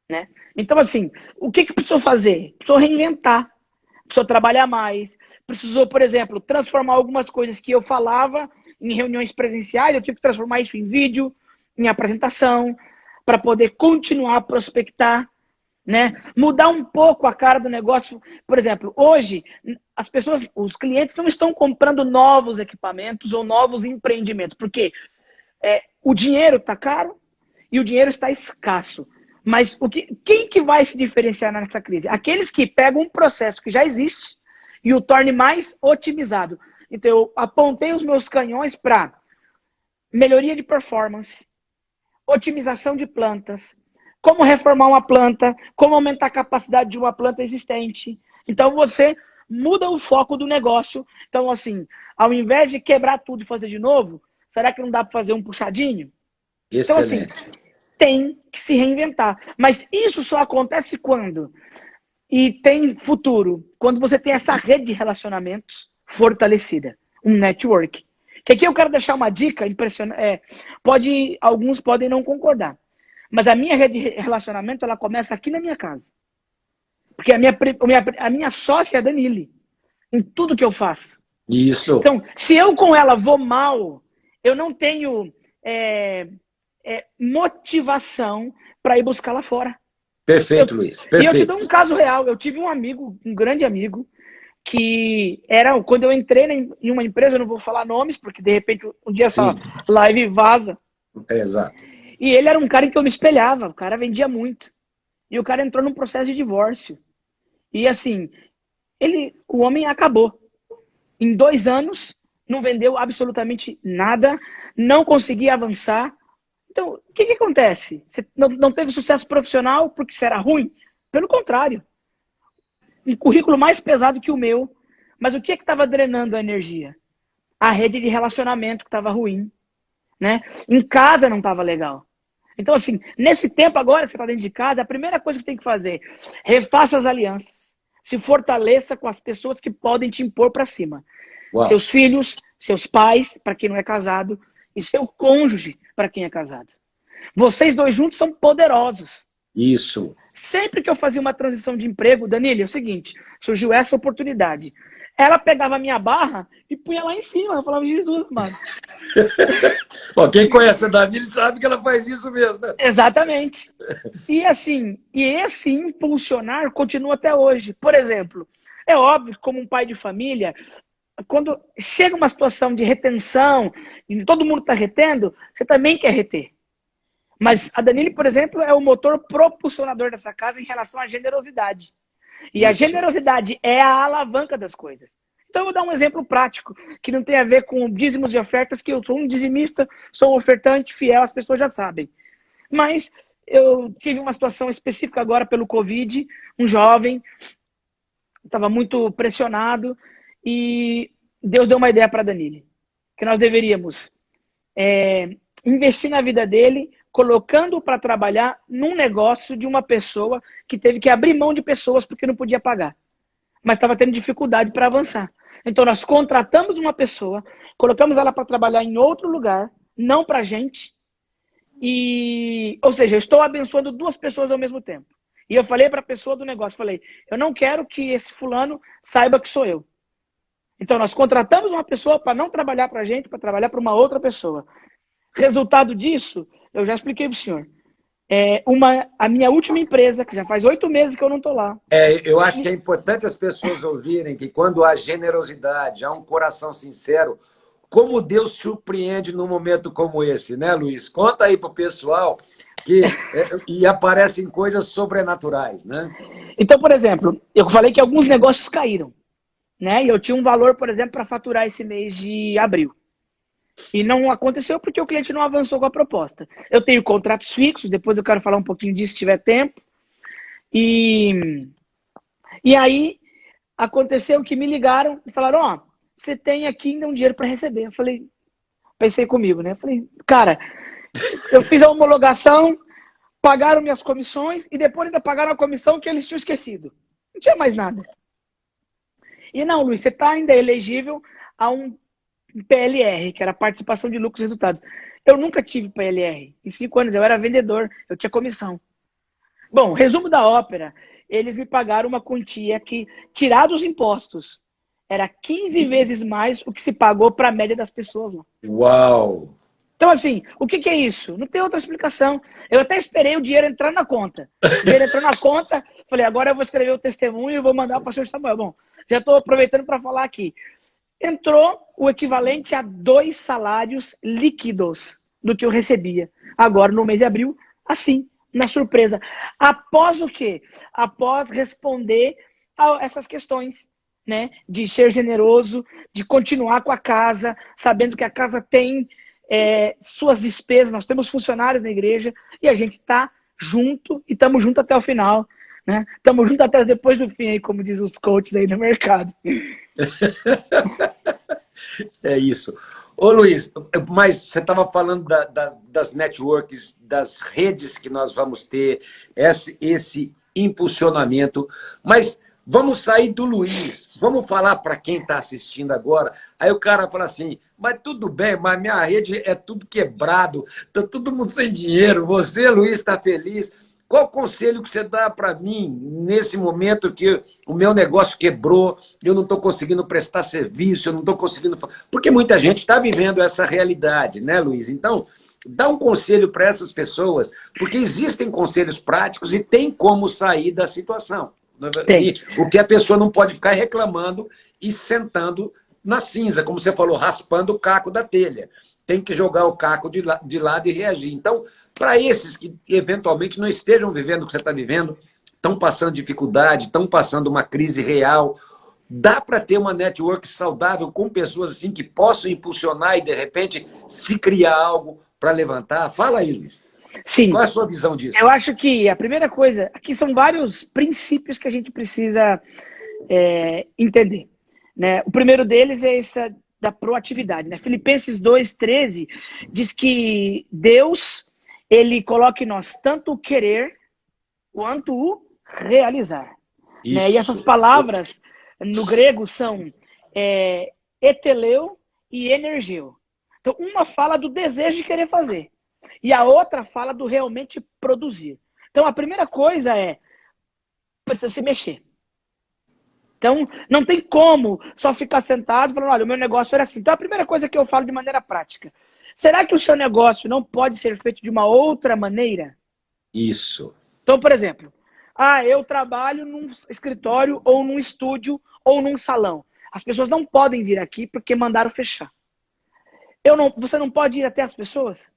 Né? Então, assim, o que precisou fazer? Precisou reinventar, precisou trabalhar mais, precisou, por exemplo, transformar algumas coisas que eu falava em reuniões presenciais, eu tive que transformar isso em vídeo, em apresentação, para poder continuar a prospectar, né? Mudar um pouco a cara do negócio. Por exemplo, hoje, as pessoas, os clientes não estão comprando novos equipamentos ou novos empreendimentos, porque o dinheiro está caro e o dinheiro está escasso. Mas quem que vai se diferenciar nessa crise? Aqueles que pegam um processo que já existe e o torne mais otimizado. Então, eu apontei os meus canhões para melhoria de performance, otimização de plantas, como reformar uma planta, como aumentar a capacidade de uma planta existente. Então, você muda o foco do negócio. Então, assim, ao invés de quebrar tudo e fazer de novo, será que não dá para fazer um puxadinho? Excelente. Então, assim, tem que se reinventar. Mas isso só acontece quando e tem futuro quando você tem essa rede de relacionamentos fortalecida, um network. Que aqui eu quero deixar uma dica impressionante. Alguns podem não concordar, mas a minha rede de relacionamento ela começa aqui na minha casa. Porque a minha sócia é a Danile, em tudo que eu faço. Isso. Então, se eu com ela vou mal, eu não tenho motivação para ir buscar lá fora. Perfeito, Luiz. Perfeito. E eu te dou um caso real. Eu tive um amigo, um grande amigo, que era, quando eu entrei em uma empresa, eu não vou falar nomes, porque de repente um dia essa live vaza. Exato. E ele era um cara em que eu me espelhava, o cara vendia muito. E o cara entrou num processo de divórcio. E assim, o homem acabou. Em 2 anos, não vendeu absolutamente nada, não conseguia avançar. Então, o que acontece? Você não teve sucesso profissional porque você era ruim? Pelo contrário. Um currículo mais pesado que o meu. Mas o que estava drenando a energia? A rede de relacionamento que estava ruim. Né? Em casa não estava legal. Então, assim, nesse tempo agora que você está dentro de casa, a primeira coisa que você tem que fazer, refaça as alianças. Se fortaleça com as pessoas que podem te impor para cima. Uau. Seus filhos, seus pais, para quem não é casado, e seu cônjuge, para quem é casado. Vocês dois juntos são poderosos. Isso. Sempre que eu fazia uma transição de emprego, Danilo, é o seguinte, surgiu essa oportunidade. Ela pegava a minha barra e punha lá em cima. Eu falava, Jesus, mano. Bom, quem conhece a Danilo sabe que ela faz isso mesmo, né? Exatamente. E assim, esse impulsionar continua até hoje. Por exemplo, é óbvio que como um pai de família, quando chega uma situação de retenção e todo mundo está retendo, você também quer reter. Mas a Danilo, por exemplo, é o motor propulsionador dessa casa em relação à generosidade. E a generosidade é a alavanca das coisas. Então eu vou dar um exemplo prático, que não tem a ver com dízimos e ofertas, que eu sou um dizimista, sou um ofertante fiel, as pessoas já sabem. Mas eu tive uma situação específica agora pelo Covid, um jovem, estava muito pressionado, e Deus deu uma ideia para a Danilo, que nós deveríamos investir na vida dele, colocando para trabalhar num negócio de uma pessoa que teve que abrir mão de pessoas porque não podia pagar. Mas estava tendo dificuldade para avançar. Então nós contratamos uma pessoa, colocamos ela para trabalhar em outro lugar, não para a gente. Ou seja, eu estou abençoando 2 pessoas ao mesmo tempo. E eu falei para a pessoa do negócio, falei, eu não quero que esse fulano saiba que sou eu. Então nós contratamos uma pessoa para não trabalhar para a gente, para trabalhar para uma outra pessoa. Resultado disso, eu já expliquei para o senhor. A minha última empresa, que já faz 8 meses que eu não estou lá. Eu acho que é importante as pessoas ouvirem que quando há generosidade, há um coração sincero, como Deus surpreende num momento como esse, né, Luiz? Conta aí para o pessoal e aparecem coisas sobrenaturais, né? Então, por exemplo, eu falei que alguns negócios caíram, né? E eu tinha um valor, por exemplo, para faturar esse mês de abril. E não aconteceu porque o cliente não avançou com a proposta. Eu tenho contratos fixos, depois eu quero falar um pouquinho disso se tiver tempo. E aí aconteceu que me ligaram e falaram, você tem aqui ainda um dinheiro para receber. Eu falei, pensei comigo, né? Eu falei, cara, eu fiz a homologação, pagaram minhas comissões e depois ainda pagaram a comissão que eles tinham esquecido. Não tinha mais nada. E não, Luiz, você está ainda elegível a um PLR, que era participação de lucros e resultados. Eu nunca tive PLR. Em 5 anos eu era vendedor, eu tinha comissão. Bom, resumo da ópera, eles me pagaram uma quantia que, tirado os impostos, era 15 vezes mais o que se pagou para a média das pessoas lá. Uau! Então, assim, o que é isso? Não tem outra explicação. Eu até esperei o dinheiro entrar na conta. O dinheiro entrou na conta, falei, agora eu vou escrever o testemunho e vou mandar para o pastor Samuel. Bom, já estou aproveitando para falar aqui. Entrou o equivalente a 2 salários líquidos do que eu recebia. Agora, no mês de abril, assim, na surpresa. Após o quê? Após responder a essas questões, né? De ser generoso, de continuar com a casa, sabendo que a casa tem suas despesas, nós temos funcionários na igreja e a gente está junto e estamos juntos até o final. Né? Estamos juntos até depois do fim, aí, como diz os coaches aí no mercado. É isso. Ô Luiz, mas você estava falando das networks, das redes que nós vamos ter, esse impulsionamento. Mas vamos sair do Luiz, vamos falar para quem está assistindo agora. Aí o cara fala assim, mas tudo bem, mas minha rede é tudo quebrado, está todo mundo sem dinheiro, você, Luiz, está feliz. Qual o conselho que você dá para mim nesse momento que o meu negócio quebrou, eu não estou conseguindo prestar serviço, eu não estou conseguindo... Porque muita gente está vivendo essa realidade, né, Luiz? Então, dá um conselho para essas pessoas, porque existem conselhos práticos e tem como sair da situação. Tem. O que a pessoa não pode ficar reclamando e sentando na cinza, como você falou, raspando o caco da telha. Tem que jogar o caco de lado e reagir. Então, para esses que eventualmente não estejam vivendo o que você está vivendo, estão passando dificuldade, estão passando uma crise real, dá para ter uma network saudável com pessoas assim que possam impulsionar e, de repente, se criar algo para levantar? Fala aí, Luiz. Sim. Qual é a sua visão disso? Eu acho que a primeira coisa, aqui são vários princípios que a gente precisa entender. Né? O primeiro deles é essa da proatividade. Né? Filipenses 2,13 diz que Deus, ele coloca em nós tanto o querer quanto o realizar. Né? E essas palavras no grego são eteleu e energeu. Então, uma fala do desejo de querer fazer e a outra fala do realmente produzir. Então, a primeira coisa precisa se mexer. Então, não tem como só ficar sentado falando, olha, o meu negócio era assim. Então, a primeira coisa que eu falo de maneira prática, será que o seu negócio não pode ser feito de uma outra maneira? Isso. Então, por exemplo, eu trabalho num escritório ou num estúdio ou num salão. As pessoas não podem vir aqui porque mandaram fechar. Você não pode ir até as pessoas?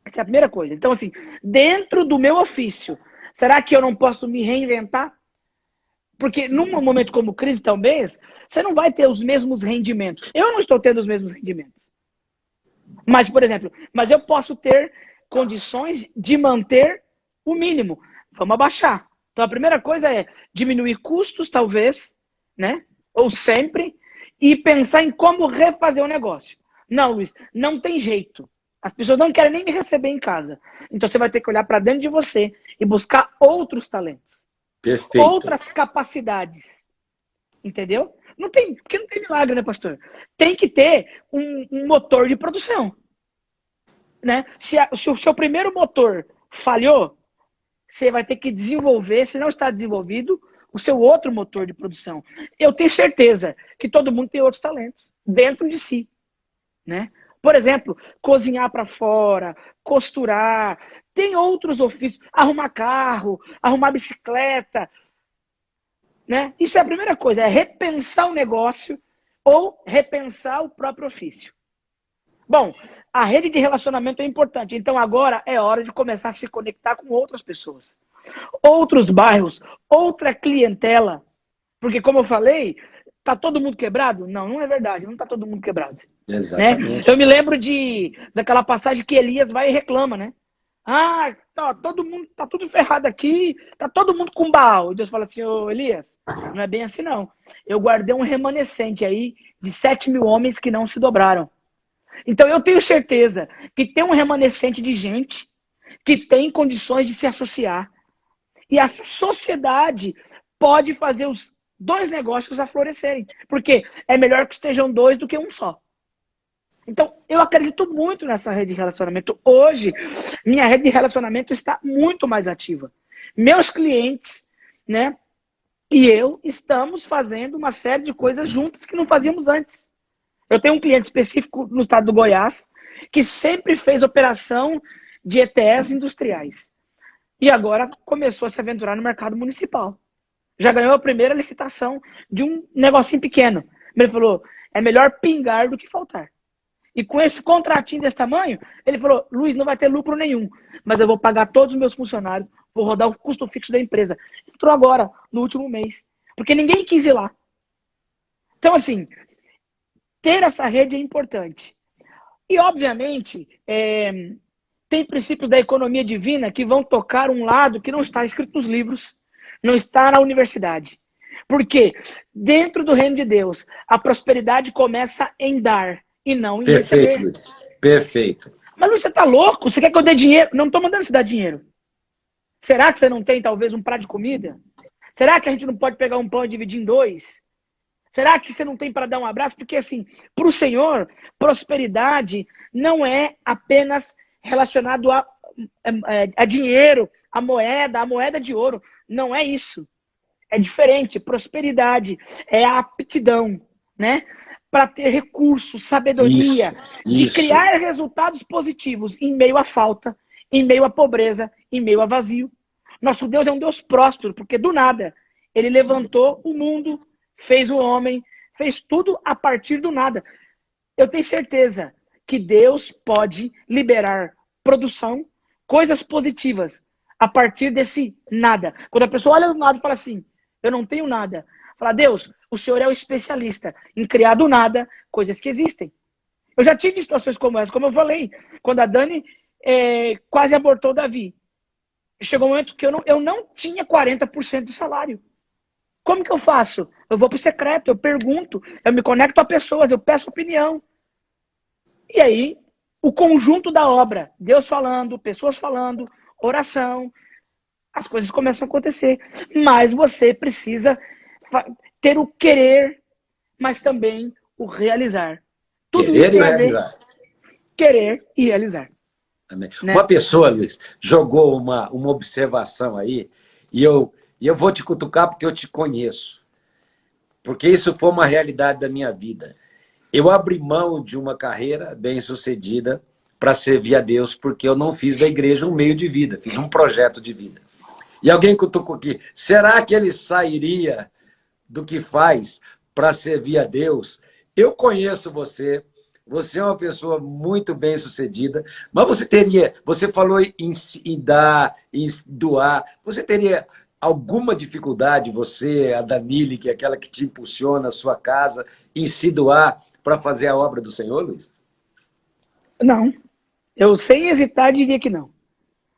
Essa é a primeira coisa. Então, assim, dentro do meu ofício, será que eu não posso me reinventar? Porque num momento como crise, talvez, você não vai ter os mesmos rendimentos. Eu não estou tendo os mesmos rendimentos. Mas, por exemplo, eu posso ter condições de manter o mínimo. Vamos abaixar. Então, a primeira coisa é diminuir custos, talvez, né? Ou sempre, e pensar em como refazer o negócio. Não, Luiz, não tem jeito. As pessoas não querem nem me receber em casa. Então, você vai ter que olhar para dentro de você e buscar outros talentos. Perfeito. Outras capacidades. Entendeu? Porque não tem milagre, né, pastor? Tem que ter um motor de produção. Né? Se o seu primeiro motor falhou, você vai ter que desenvolver, se não está desenvolvido, o seu outro motor de produção. Eu tenho certeza que todo mundo tem outros talentos dentro de si. Né? Por exemplo, cozinhar para fora, costurar, tem outros ofícios, arrumar carro, arrumar bicicleta. Né? Isso é a primeira coisa, é repensar o negócio ou repensar o próprio ofício. Bom, a rede de relacionamento é importante, então agora é hora de começar a se conectar com outras pessoas. Outros bairros, outra clientela. Porque, como eu falei, tá todo mundo quebrado? Não, não é verdade, não tá todo mundo quebrado. Exatamente. Né? Então eu me lembro daquela passagem que Elias vai e reclama, né? Tá tudo ferrado aqui, tá todo mundo com Baal. E Deus fala assim, ô Elias, não é bem assim não. Eu guardei um remanescente aí de 7.000 homens que não se dobraram. Então eu tenho certeza que tem um remanescente de gente que tem condições de se associar. E essa sociedade pode fazer os dois negócios a florescerem. Porque é melhor que estejam dois do que um só. Então, eu acredito muito nessa rede de relacionamento. Hoje, minha rede de relacionamento está muito mais ativa. Meus clientes, né, e eu estamos fazendo uma série de coisas juntos que não fazíamos antes. Eu tenho um cliente específico no estado do Goiás que sempre fez operação de ETS industriais. E agora começou a se aventurar no mercado municipal. Já ganhou a primeira licitação de um negocinho pequeno. Ele falou, é melhor pingar do que faltar. E com esse contratinho desse tamanho, ele falou, Luiz, não vai ter lucro nenhum, mas eu vou pagar todos os meus funcionários, vou rodar o custo fixo da empresa. Entrou agora, no último mês, porque ninguém quis ir lá. Então, assim, ter essa rede é importante. E, obviamente, tem princípios da economia divina que vão tocar um lado que não está escrito nos livros, não está na universidade. Porque dentro do reino de Deus, a prosperidade começa em dar. E não em Perfeito, receber. Luiz. Perfeito. Mas Luiz, você tá louco? Você quer que eu dê dinheiro? Não estou mandando você dar dinheiro. Será que você não tem, talvez, um prato de comida? Será que a gente não pode pegar um pão e dividir em dois? Será que você não tem para dar um abraço? Porque, assim, para o Senhor, prosperidade não é apenas relacionado a dinheiro, a moeda de ouro. Não é isso. É diferente. Prosperidade é a aptidão, né? Para ter recursos, sabedoria, de Isso. criar resultados positivos em meio à falta, em meio à pobreza, em meio a vazio. Nosso Deus é um Deus próspero, porque do nada ele levantou o mundo, fez o homem, fez tudo a partir do nada. Eu tenho certeza que Deus pode liberar produção, coisas positivas, a partir desse nada. Quando a pessoa olha do nada e fala assim, eu não tenho nada. Fala, Deus, o Senhor é o especialista em criar do nada coisas que existem. Eu já tive situações como essa, como eu falei, quando a Dani quase abortou o Davi. Chegou um momento que eu não tinha 40% de salário. Como que eu faço? Eu vou para o secreto, eu pergunto, eu me conecto a pessoas, eu peço opinião. E aí, o conjunto da obra, Deus falando, pessoas falando, oração, as coisas começam a acontecer. Mas você precisa ter o querer, mas também o realizar. Tudo isso Querer e tem a ver realizar. querer e realizar. Amém. Né? Uma pessoa, Luiz, jogou uma observação aí, e eu vou te cutucar porque eu te conheço. Porque isso foi uma realidade da minha vida. Eu abri mão de uma carreira bem-sucedida para servir a Deus, porque eu não fiz da igreja um meio de vida, fiz um projeto de vida. E alguém cutucou aqui, será que ele sairia do que faz para servir a Deus? Eu conheço você, você é uma pessoa muito bem-sucedida, mas você falou em dar, em doar, você teria alguma dificuldade, você, a Danile, que é aquela que te impulsiona a sua casa, em se doar para fazer a obra do Senhor, Luiz? Não. Eu, sem hesitar, diria que não.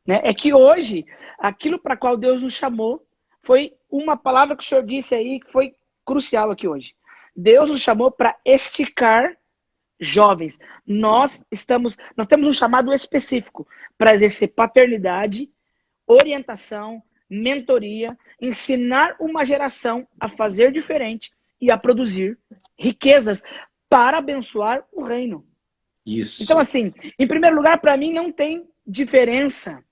Né? É que hoje, aquilo para qual Deus nos chamou, foi uma palavra que o senhor disse aí, que foi crucial aqui hoje. Deus nos chamou para esticar jovens. Nós temos um chamado específico para exercer paternidade, orientação, mentoria, ensinar uma geração a fazer diferente e a produzir riquezas para abençoar o reino. Isso. Então, assim, em primeiro lugar, para mim não tem diferença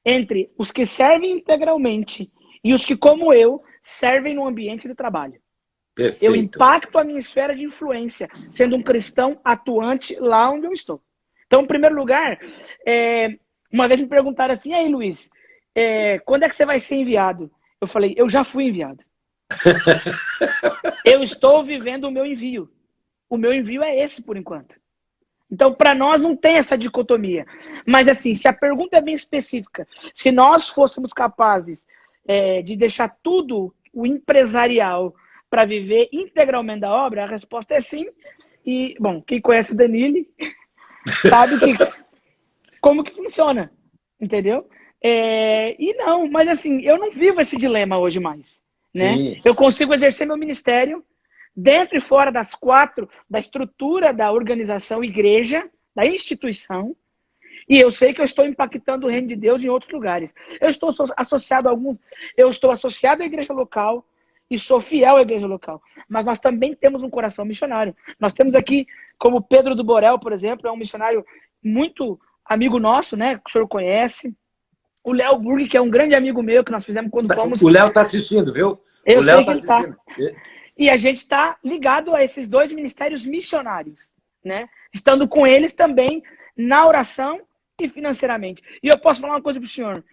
entre os que servem integralmente e os que, como eu, servem no ambiente de trabalho. Perfeito. Eu impacto a minha esfera de influência, sendo um cristão atuante lá onde eu estou. Então, em primeiro lugar, uma vez me perguntaram assim, e aí, Luiz, quando é que você vai ser enviado? Eu falei, eu já fui enviado. Eu estou vivendo o meu envio. O meu envio é esse, por enquanto. Então, para nós não tem essa dicotomia. Mas, assim, se a pergunta é bem específica, se nós fôssemos capazes de deixar tudo o empresarial para viver integralmente da obra, a resposta é sim. E, bom, quem conhece Danile sabe como que funciona, entendeu? E não, mas assim, eu não vivo esse dilema hoje mais. Né? Eu consigo exercer meu ministério dentro e fora das quatro, da estrutura da organização igreja, da instituição, e eu sei que eu estou impactando o reino de Deus em outros lugares. Eu estou associado à igreja local e sou fiel à igreja local. Mas nós também temos um coração missionário. Nós temos aqui, como Pedro do Borel, por exemplo, é um missionário muito amigo nosso, né? Que o senhor conhece. O Léo Burg, que é um grande amigo meu, que nós fizemos quando fomos... O Léo está assistindo, viu? Eu sei que ele está. E a gente está ligado a esses dois ministérios missionários, né? Estando com eles também na oração e financeiramente. E eu posso falar uma coisa para o senhor.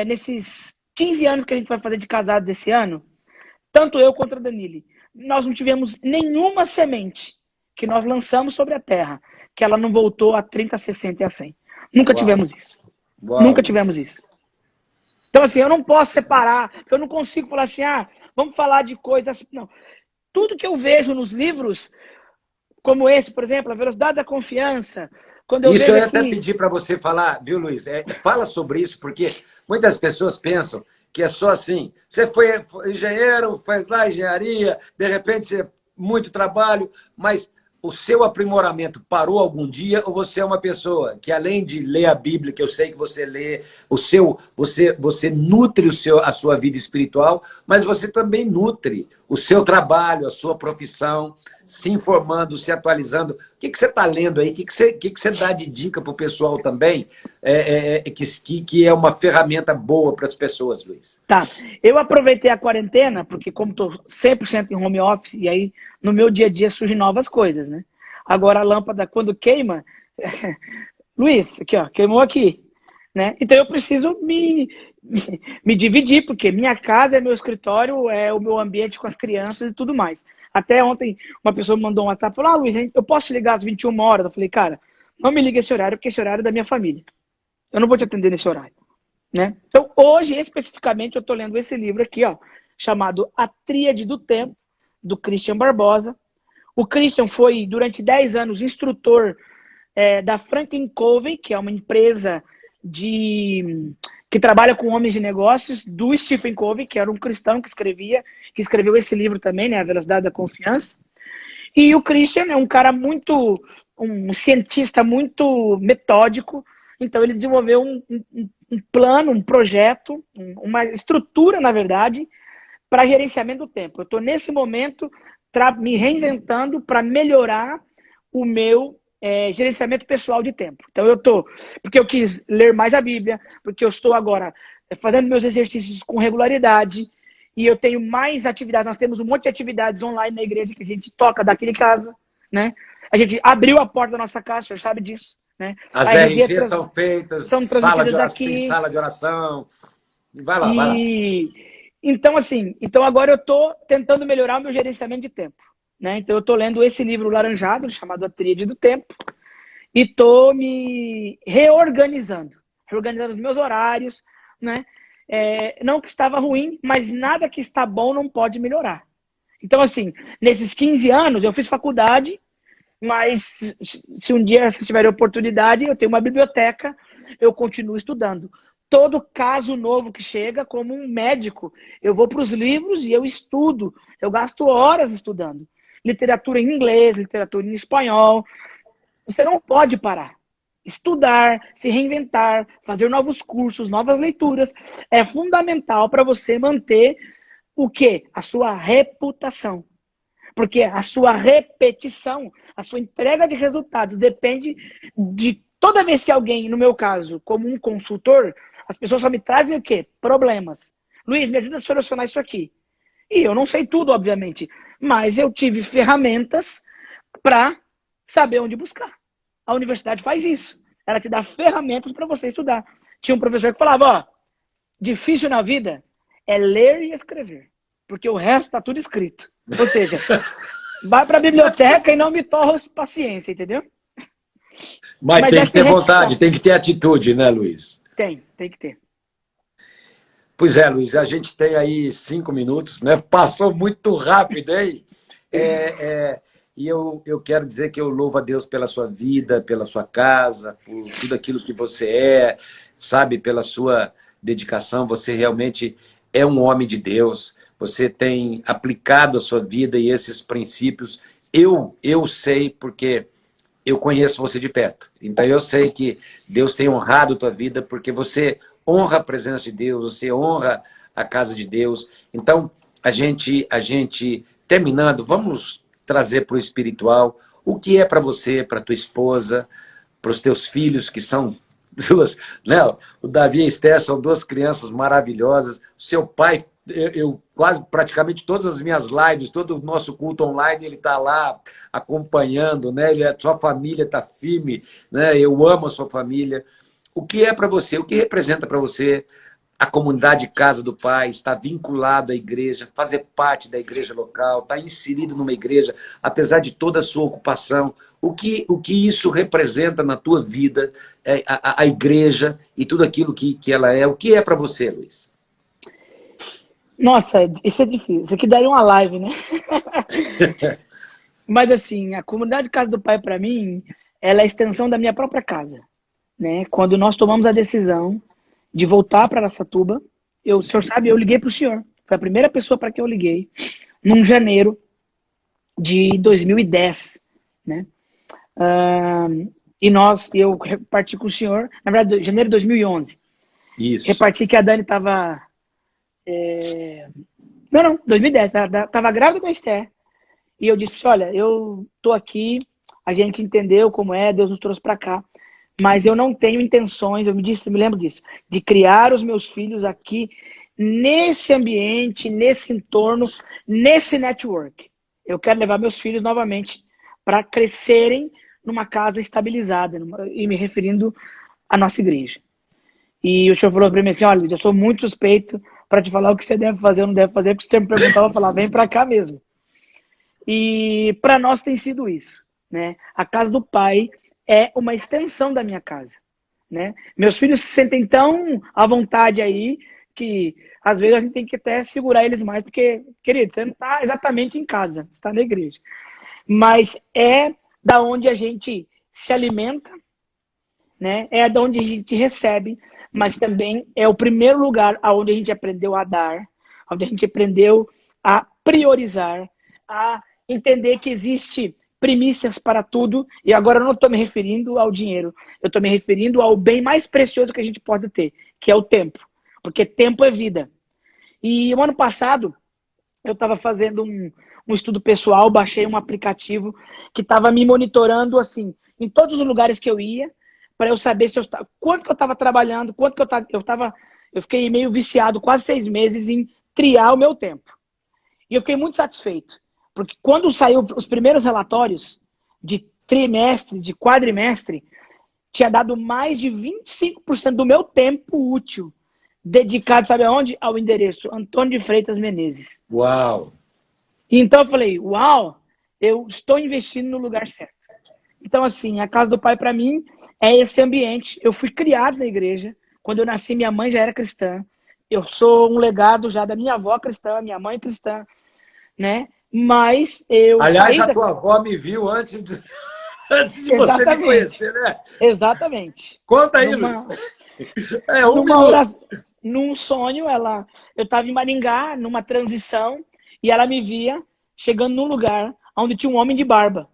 Nesses 15 anos que a gente vai fazer de casados esse ano, tanto eu quanto a Danile, nós não tivemos nenhuma semente que nós lançamos sobre a terra, que ela não voltou a 30, a 60 e a 100. Nunca tivemos isso. Nunca tivemos isso. Então, assim, eu não posso separar, eu não consigo falar assim, vamos falar de coisas... Não. Tudo que eu vejo nos livros, como esse, por exemplo, A Velocidade da Confiança, quando eu isso eu ia aqui... até pedir para você falar, viu, Luiz? Fala sobre isso, porque muitas pessoas pensam que é só assim, você foi engenheiro, fez lá engenharia, de repente você muito trabalho, mas o seu aprimoramento parou algum dia ou você é uma pessoa que, além de ler a Bíblia, que eu sei que você lê, você nutre a sua vida espiritual, mas você também nutre o seu trabalho, a sua profissão, se informando, se atualizando. O que você está lendo aí? O que você dá de dica para o pessoal também, que é uma ferramenta boa para as pessoas, Luiz? Tá. Eu aproveitei a quarentena, porque como estou 100% em home office, e aí no meu dia a dia surgem novas coisas, né? Agora a lâmpada, quando queima... Luiz, aqui, ó, queimou aqui, né? Então eu preciso me dividir, porque minha casa é meu escritório, é o meu ambiente com as crianças e tudo mais. Até ontem uma pessoa me mandou um WhatsApp e falou: Luiz, eu posso te ligar às 21 horas? Eu falei: cara, não me liga esse horário, porque esse horário é da minha família. Eu não vou te atender nesse horário. Né? Então, hoje, especificamente, eu estou lendo esse livro aqui, ó, chamado A Tríade do Tempo, do Christian Barbosa. O Christian foi, durante 10 anos, instrutor da Franklin Covey, que é uma empresa que trabalha com homens de negócios, do Stephen Covey, que era um cristão que escreveu esse livro também, né, A Velocidade da Confiança. E o Christian é um cara um cientista muito metódico. Então, ele desenvolveu um plano, um projeto, uma estrutura, na verdade, para gerenciamento do tempo. Eu estou, nesse momento, me reinventando para melhorar o meu gerenciamento pessoal de tempo. Então, porque eu quis ler mais a Bíblia, porque eu estou agora fazendo meus exercícios com regularidade, e eu tenho mais atividades. Nós temos um monte de atividades online na igreja que a gente toca daqui de casa, né? A gente abriu a porta da nossa casa, o senhor sabe disso. Né? As RGs são feitas, são transmitidas aqui. Tem sala de oração. Vai lá, vai lá. Então, assim, agora eu estou tentando melhorar o meu gerenciamento de tempo. Né? Então, eu estou lendo esse livro laranjado, chamado A Tríade do Tempo, e estou me reorganizando os meus horários. Né? Não que estava ruim, mas nada que está bom não pode melhorar. Então, assim, nesses 15 anos, eu fiz faculdade. Mas se um dia vocês tiverem oportunidade, eu tenho uma biblioteca, eu continuo estudando. Todo caso novo que chega, como um médico, eu vou para os livros e eu estudo. Eu gasto horas estudando. Literatura em inglês, literatura em espanhol. Você não pode parar. Estudar, se reinventar, fazer novos cursos, novas leituras, é fundamental para você manter o quê? A sua reputação. Porque a sua repetição, a sua entrega de resultados depende de toda vez que alguém, no meu caso, como um consultor, as pessoas só me trazem o quê? Problemas. Luiz, me ajuda a solucionar isso aqui. E eu não sei tudo, obviamente, mas eu tive ferramentas para saber onde buscar. A universidade faz isso. Ela te dá ferramentas para você estudar. Tinha um professor que falava, ó, difícil na vida é ler e escrever, porque o resto está tudo escrito. Ou seja, vai para a biblioteca e não me torra paciência, entendeu? Mas tem que ter vontade, tem que ter atitude, né, Luiz? Tem que ter. Pois é, Luiz, a gente tem aí 5 minutos, né? Passou muito rápido, hein? E eu quero dizer que eu louvo a Deus pela sua vida, pela sua casa, por tudo aquilo que você é, sabe? Pela sua dedicação, você realmente é um homem de Deus. Você tem aplicado a sua vida e esses princípios. Eu sei porque eu conheço você de perto. Então eu sei que Deus tem honrado a tua vida porque você honra a presença de Deus, você honra a casa de Deus. Então a gente terminando, vamos trazer para o espiritual o que é para você, para tua esposa, para os teus filhos, que são duas, né? O Davi e a Esther são duas crianças maravilhosas. O seu pai, eu quase praticamente todas as minhas lives, todo o nosso culto online, ele está lá acompanhando, né? A sua família está firme, né? Eu amo a sua família. O que é para você? O que representa para você a comunidade Casa do Pai? Estar vinculado à igreja, fazer parte da igreja local, estar inserido numa igreja, apesar de toda a sua ocupação. O que isso representa na tua vida, a igreja e tudo aquilo que ela é? O que é para você, Luiz? Nossa, isso é difícil. Isso aqui daria uma live, né? Mas assim, a comunidade Casa do Pai, para mim, ela é a extensão da minha própria casa. Né? Quando nós tomamos a decisão de voltar para Araçatuba, o senhor sabe, eu liguei para o senhor. Foi a primeira pessoa para quem eu liguei, num janeiro de 2010. né? Eu reparti com o senhor, na verdade, em janeiro de 2011. Isso. Reparti que a Dani estava... Não, 2010. Ela estava grávida com a Esther. E eu disse, olha, eu tô aqui, a gente entendeu como é, Deus nos trouxe para cá, mas eu não tenho intenções, me lembro disso, de criar os meus filhos aqui nesse ambiente, nesse entorno, nesse network. Eu quero levar meus filhos novamente para crescerem numa casa estabilizada, e me referindo à nossa igreja. E o senhor falou para mim assim, olha, eu sou muito suspeito para te falar o que você deve fazer ou não deve fazer, porque você me perguntava, eu falava, vem para cá mesmo. E para nós tem sido isso, né? A casa do Pai é uma extensão da minha casa, né? Meus filhos se sentem tão à vontade aí que às vezes a gente tem que até segurar eles mais, porque, querido, você não está exatamente em casa, você está na igreja. Mas é da onde a gente se alimenta, né? É da onde a gente recebe, mas também é o primeiro lugar onde a gente aprendeu a dar, onde a gente aprendeu a priorizar, a entender que existe primícias para tudo, e agora eu não estou me referindo ao dinheiro, eu estou me referindo ao bem mais precioso que a gente pode ter, que é o tempo, porque tempo é vida. E o ano passado, eu estava fazendo um estudo pessoal, baixei um aplicativo que estava me monitorando, assim, em todos os lugares que eu ia, para eu saber quanto que eu estava trabalhando, quanto que eu fiquei meio viciado, quase 6 meses, em triar o meu tempo. E eu fiquei muito satisfeito. Porque quando saiu os primeiros relatórios de trimestre, de quadrimestre, tinha dado mais de 25% do meu tempo útil dedicado, sabe aonde? Ao endereço Antônio de Freitas Menezes. Uau! Então eu falei, uau, eu estou investindo no lugar certo. Então, assim, a casa do Pai para mim é esse ambiente. Eu fui criado na igreja. Quando eu nasci, minha mãe já era cristã. Eu sou um legado já da minha avó cristã, minha mãe cristã, né? Mas eu Aliás, saí a tua avó me viu antes de você me Exatamente. conhecer, né? Exatamente. Conta aí, Luiz. Num sonho, eu estava em Maringá, numa transição, e ela me via chegando num lugar onde tinha um homem de barba.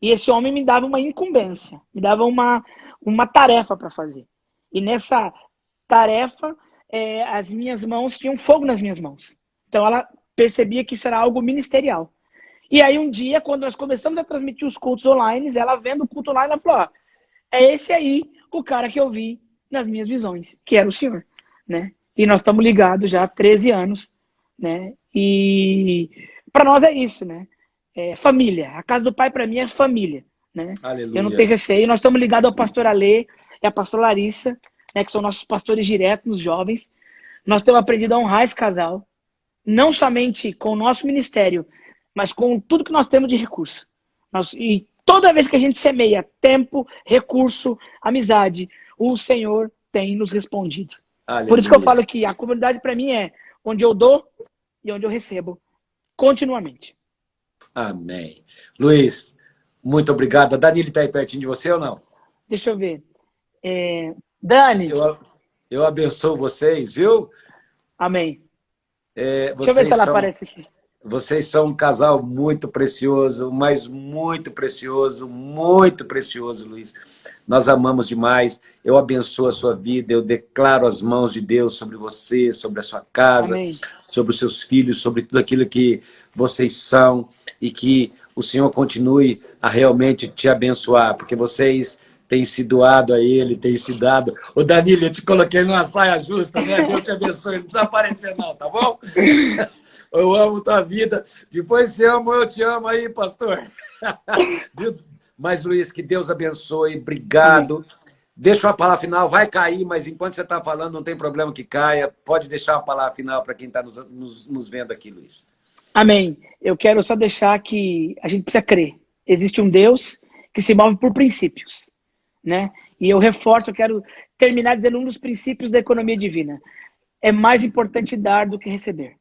E esse homem me dava uma incumbência, me dava uma tarefa para fazer. E nessa tarefa, as minhas mãos tinham fogo nas minhas mãos. Então ela percebia que isso era algo ministerial. E aí um dia, quando nós começamos a transmitir os cultos online, ela vendo o culto online, ela falou, ó, é esse aí o cara que eu vi nas minhas visões, que era o senhor, né? E nós estamos ligados já há 13 anos, né? E para nós é isso, né? Família. A casa do Pai para mim é família, né? Aleluia. Eu não tenho receio. Nós estamos ligados ao pastor Alê e à pastora Larissa, né, que são nossos pastores diretos nos jovens. Nós temos aprendido a honrar esse casal, não somente com o nosso ministério, mas com tudo que nós temos de recurso. E toda vez que a gente semeia tempo, recurso, amizade, o Senhor tem nos respondido. Aleluia. Por isso que eu falo que a comunidade para mim é onde eu dou e onde eu recebo continuamente. Amém. Luiz, muito obrigado. A Danile está aí pertinho de você ou não? Deixa eu ver. Dani. Eu abençoo vocês, viu? Amém. Deixa eu ver se ela aparece aqui. Vocês são um casal muito precioso, mas muito precioso, Luiz. Nós amamos demais. Eu abençoo a sua vida, eu declaro as mãos de Deus sobre você, sobre a sua casa, amém, sobre os seus filhos, sobre tudo aquilo que vocês são e que o Senhor continue a realmente te abençoar, porque vocês têm se doado a Ele, têm se dado. Ô Danilo, eu te coloquei numa saia justa, né? Deus te abençoe, não precisa aparecer não, tá bom? Eu amo tua vida. Depois se ama, eu te amo aí, pastor. Mas, Luiz, que Deus abençoe. Obrigado. Deixa a palavra final. Vai cair, mas enquanto você está falando, não tem problema que caia. Pode deixar a palavra final para quem está nos vendo aqui, Luiz. Amém. Eu quero só deixar que a gente precisa crer. Existe um Deus que se move por princípios, né? E eu reforço, eu quero terminar dizendo um dos princípios da economia divina. É mais importante dar do que receber.